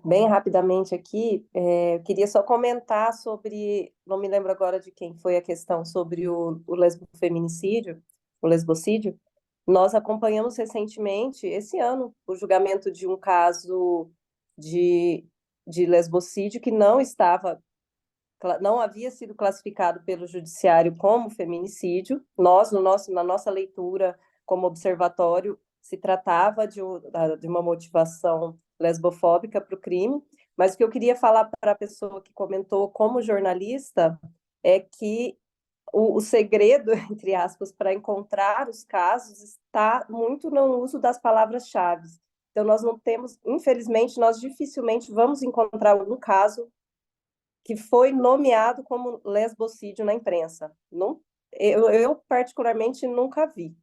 Bem rapidamente aqui, eu queria só comentar sobre, não me lembro agora de quem foi a questão sobre o lesbofeminicídio, o lesbocídio. Nós acompanhamos recentemente, esse ano, o julgamento de um caso de lesbocídio que não havia sido classificado pelo judiciário como feminicídio. Nós, na nossa leitura como observatório, se tratava de uma motivação lesbofóbica para o crime, mas o que eu queria falar para a pessoa que comentou como jornalista é que o segredo, entre aspas, para encontrar os casos está muito no uso das palavras-chave. Então, nós não temos, infelizmente, nós dificilmente vamos encontrar um caso que foi nomeado como lesbocídio na imprensa. Não, eu particularmente nunca vi.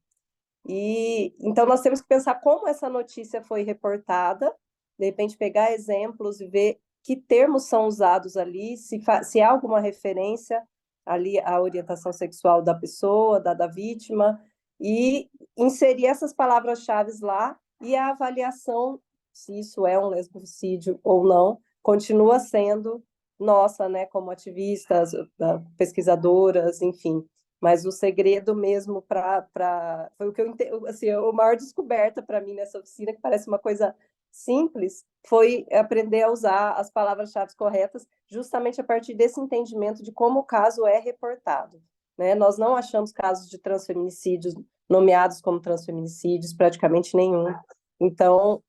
E então nós temos que pensar como essa notícia foi reportada, de repente pegar exemplos e ver que termos são usados ali, se há alguma referência ali à orientação sexual da pessoa, da vítima, e inserir essas palavras-chave lá, e a avaliação, se isso é um lesbocídio ou não, continua sendo nossa, né, como ativistas, pesquisadoras, enfim. Mas o segredo mesmo foi o que assim, a maior descoberta para mim nessa oficina, que parece uma coisa simples, foi aprender a usar as palavras-chave corretas, justamente a partir desse entendimento de como o caso é reportado, né? Nós não achamos casos de transfeminicídios nomeados como transfeminicídios, praticamente nenhum. Então,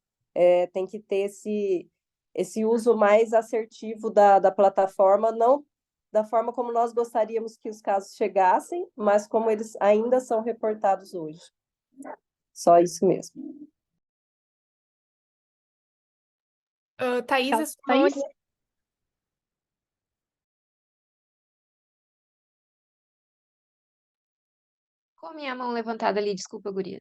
tem que ter esse uso mais assertivo da plataforma, não da forma como nós gostaríamos que os casos chegassem, mas como eles ainda são reportados hoje. Só isso mesmo. Thaisa, sua mão Thaís? aqui. Com a minha mão levantada ali, desculpa, gurias.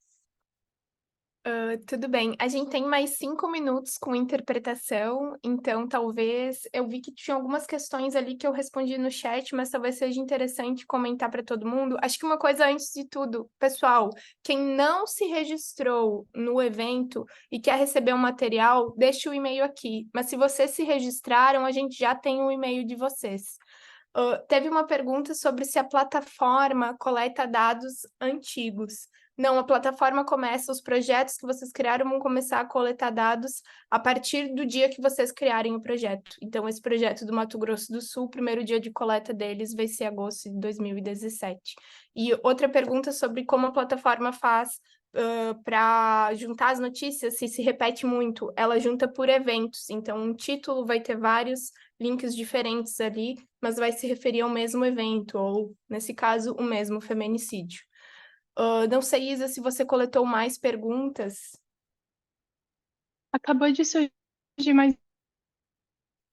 Tudo bem. A gente tem mais 5 minutos com interpretação, então talvez eu vi que tinha algumas questões ali que eu respondi no chat, mas talvez seja interessante comentar para todo mundo. Acho que uma coisa antes de tudo, pessoal, quem não se registrou no evento e quer receber um material, deixe o e-mail aqui. Mas se vocês se registraram, a gente já tem o e-mail de vocês. Teve uma pergunta sobre se a plataforma coleta dados antigos. Não, a plataforma começa, os projetos que vocês criaram vão começar a coletar dados a partir do dia que vocês criarem o projeto. Então, esse projeto do Mato Grosso do Sul, o primeiro dia de coleta deles vai ser agosto de 2017. E outra pergunta sobre como a plataforma faz para juntar as notícias, se repete muito, ela junta por eventos. Então, um título vai ter vários links diferentes ali, mas vai se referir ao mesmo evento, ou, nesse caso, o mesmo feminicídio. Não sei, Isa, se você coletou mais perguntas. Acabou de surgir mais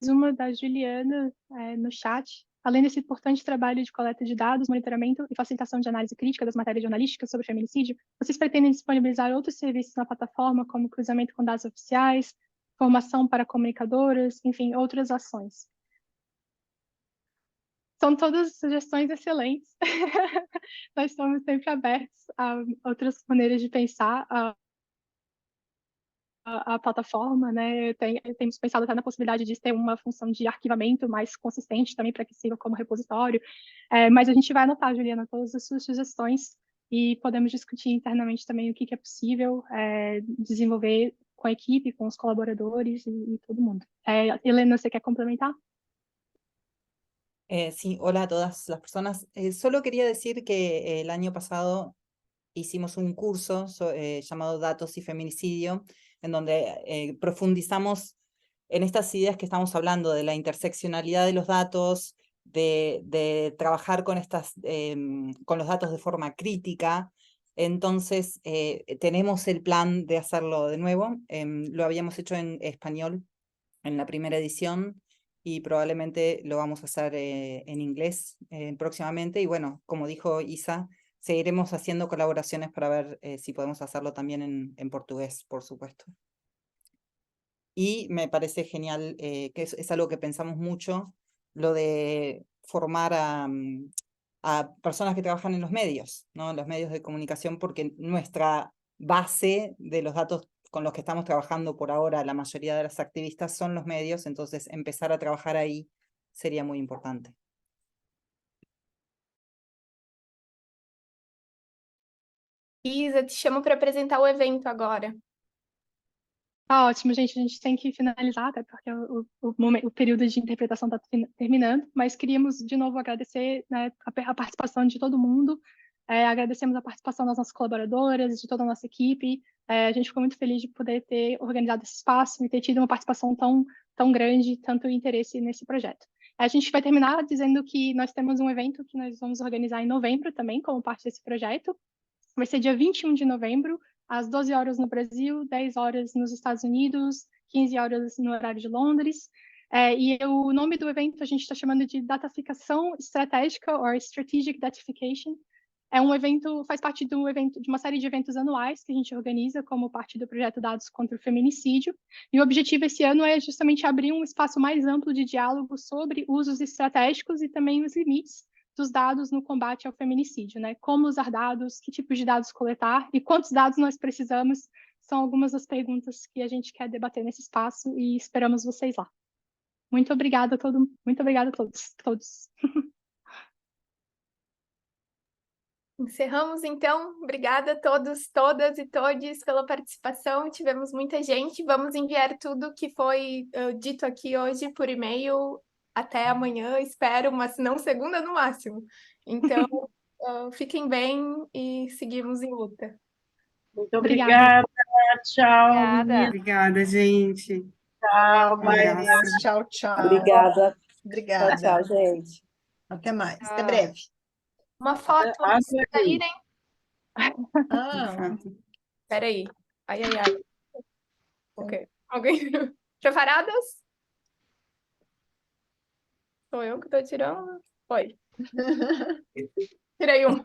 uma da Juliana no chat. Além desse importante trabalho de coleta de dados, monitoramento e facilitação de análise crítica das matérias jornalísticas sobre feminicídio, vocês pretendem disponibilizar outros serviços na plataforma, como cruzamento com dados oficiais, formação para comunicadoras, enfim, outras ações? São todas sugestões excelentes. Nós estamos sempre abertos a outras maneiras de pensar a plataforma, né? Temos pensado até na possibilidade de ter uma função de arquivamento mais consistente também para que sirva como repositório. Mas a gente vai anotar, Juliana, todas as suas sugestões e podemos discutir internamente também o que é possível desenvolver com a equipe, com os colaboradores e todo mundo. Helena, você quer complementar? Sí, hola a todas las personas. Solo quería decir que el año pasado hicimos un curso llamado Datos y Feminicidio, en donde profundizamos en estas ideas que estamos hablando de la interseccionalidad de los datos, de trabajar con los datos de forma crítica. Entonces, tenemos el plan de hacerlo de nuevo. Lo habíamos hecho en español en la primera edición, y probablemente lo vamos a hacer en inglés próximamente. Y bueno, como dijo Isa, seguiremos haciendo colaboraciones para ver si podemos hacerlo también en portugués, por supuesto. Y me parece genial, que es algo que pensamos mucho, lo de formar a personas que trabajan en los medios, ¿no? Los medios de comunicación, porque nuestra base de los datos con los que estamos trabajando por ahora, la mayoría de las activistas son los medios, entonces empezar a trabajar ahí sería muy importante. Isa, te chamo para apresentar o evento agora. Ótimo, gente. A gente tem que finalizar, até porque o período de interpretação está terminando, mas queríamos, de novo, agradecer, né, a participação de todo mundo. Agradecemos a participação das nossas colaboradoras, de toda a nossa equipe. A gente ficou muito feliz de poder ter organizado esse espaço e ter tido uma participação tão grande, tanto interesse nesse projeto. A gente vai terminar dizendo que nós temos um evento que nós vamos organizar em novembro também, como parte desse projeto. Vai ser dia 21 de novembro, às 12 horas no Brasil, 10 horas nos Estados Unidos, 15 horas no horário de Londres. E o nome do evento a gente está chamando de Dataficação Estratégica, ou Strategic Datification. É um evento, faz parte de uma série de eventos anuais que a gente organiza como parte do projeto Dados contra o Feminicídio. E o objetivo esse ano é justamente abrir um espaço mais amplo de diálogo sobre usos estratégicos e também os limites dos dados no combate ao feminicídio, né? Como usar dados, que tipos de dados coletar e quantos dados nós precisamos, são algumas das perguntas que a gente quer debater nesse espaço e esperamos vocês lá. Muito obrigada a todos. Encerramos, então. Obrigada a todos, todas e todes pela participação. Tivemos muita gente. Vamos enviar tudo que foi dito aqui hoje por e-mail até amanhã, espero, mas não segunda no máximo. Então, fiquem bem e seguimos em luta. Muito obrigada. Tchau, Obrigada. meninas. Obrigada, gente. Tchau, bye. Abraço. Tchau, tchau. Obrigada. Tchau, Obrigada. tchau, gente. Até mais. Até Tchau. breve. Uma foto antes de saírem. Ah, Espera aí. Ai. Ok. Alguém? Preparadas? Sou eu que estou tirando? Oi. Tirei uma.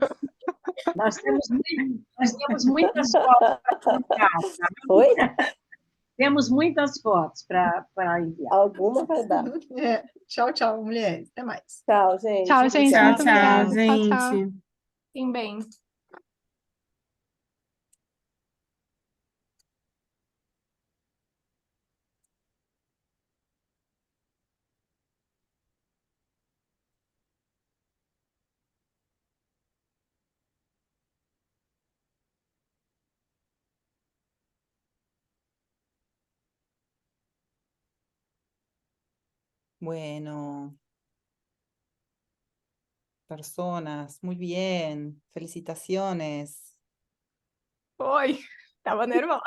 Nós temos muitas fotos para enviar. Oi? Temos muitas fotos para enviar. Alguma vai dar. Tchau, tchau, mulheres. Até mais. Tchau, gente. Tchau, gente. Tchau, Muito tchau, obrigada. Tchau, tchau. gente. Fiquem bem. Bueno, personas, muy bien, felicitaciones. Oi. Tava nervosa.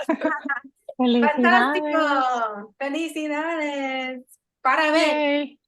Felicidades. ¡Fantástico! ¡Felicidades! ¡Parabéns! Yay.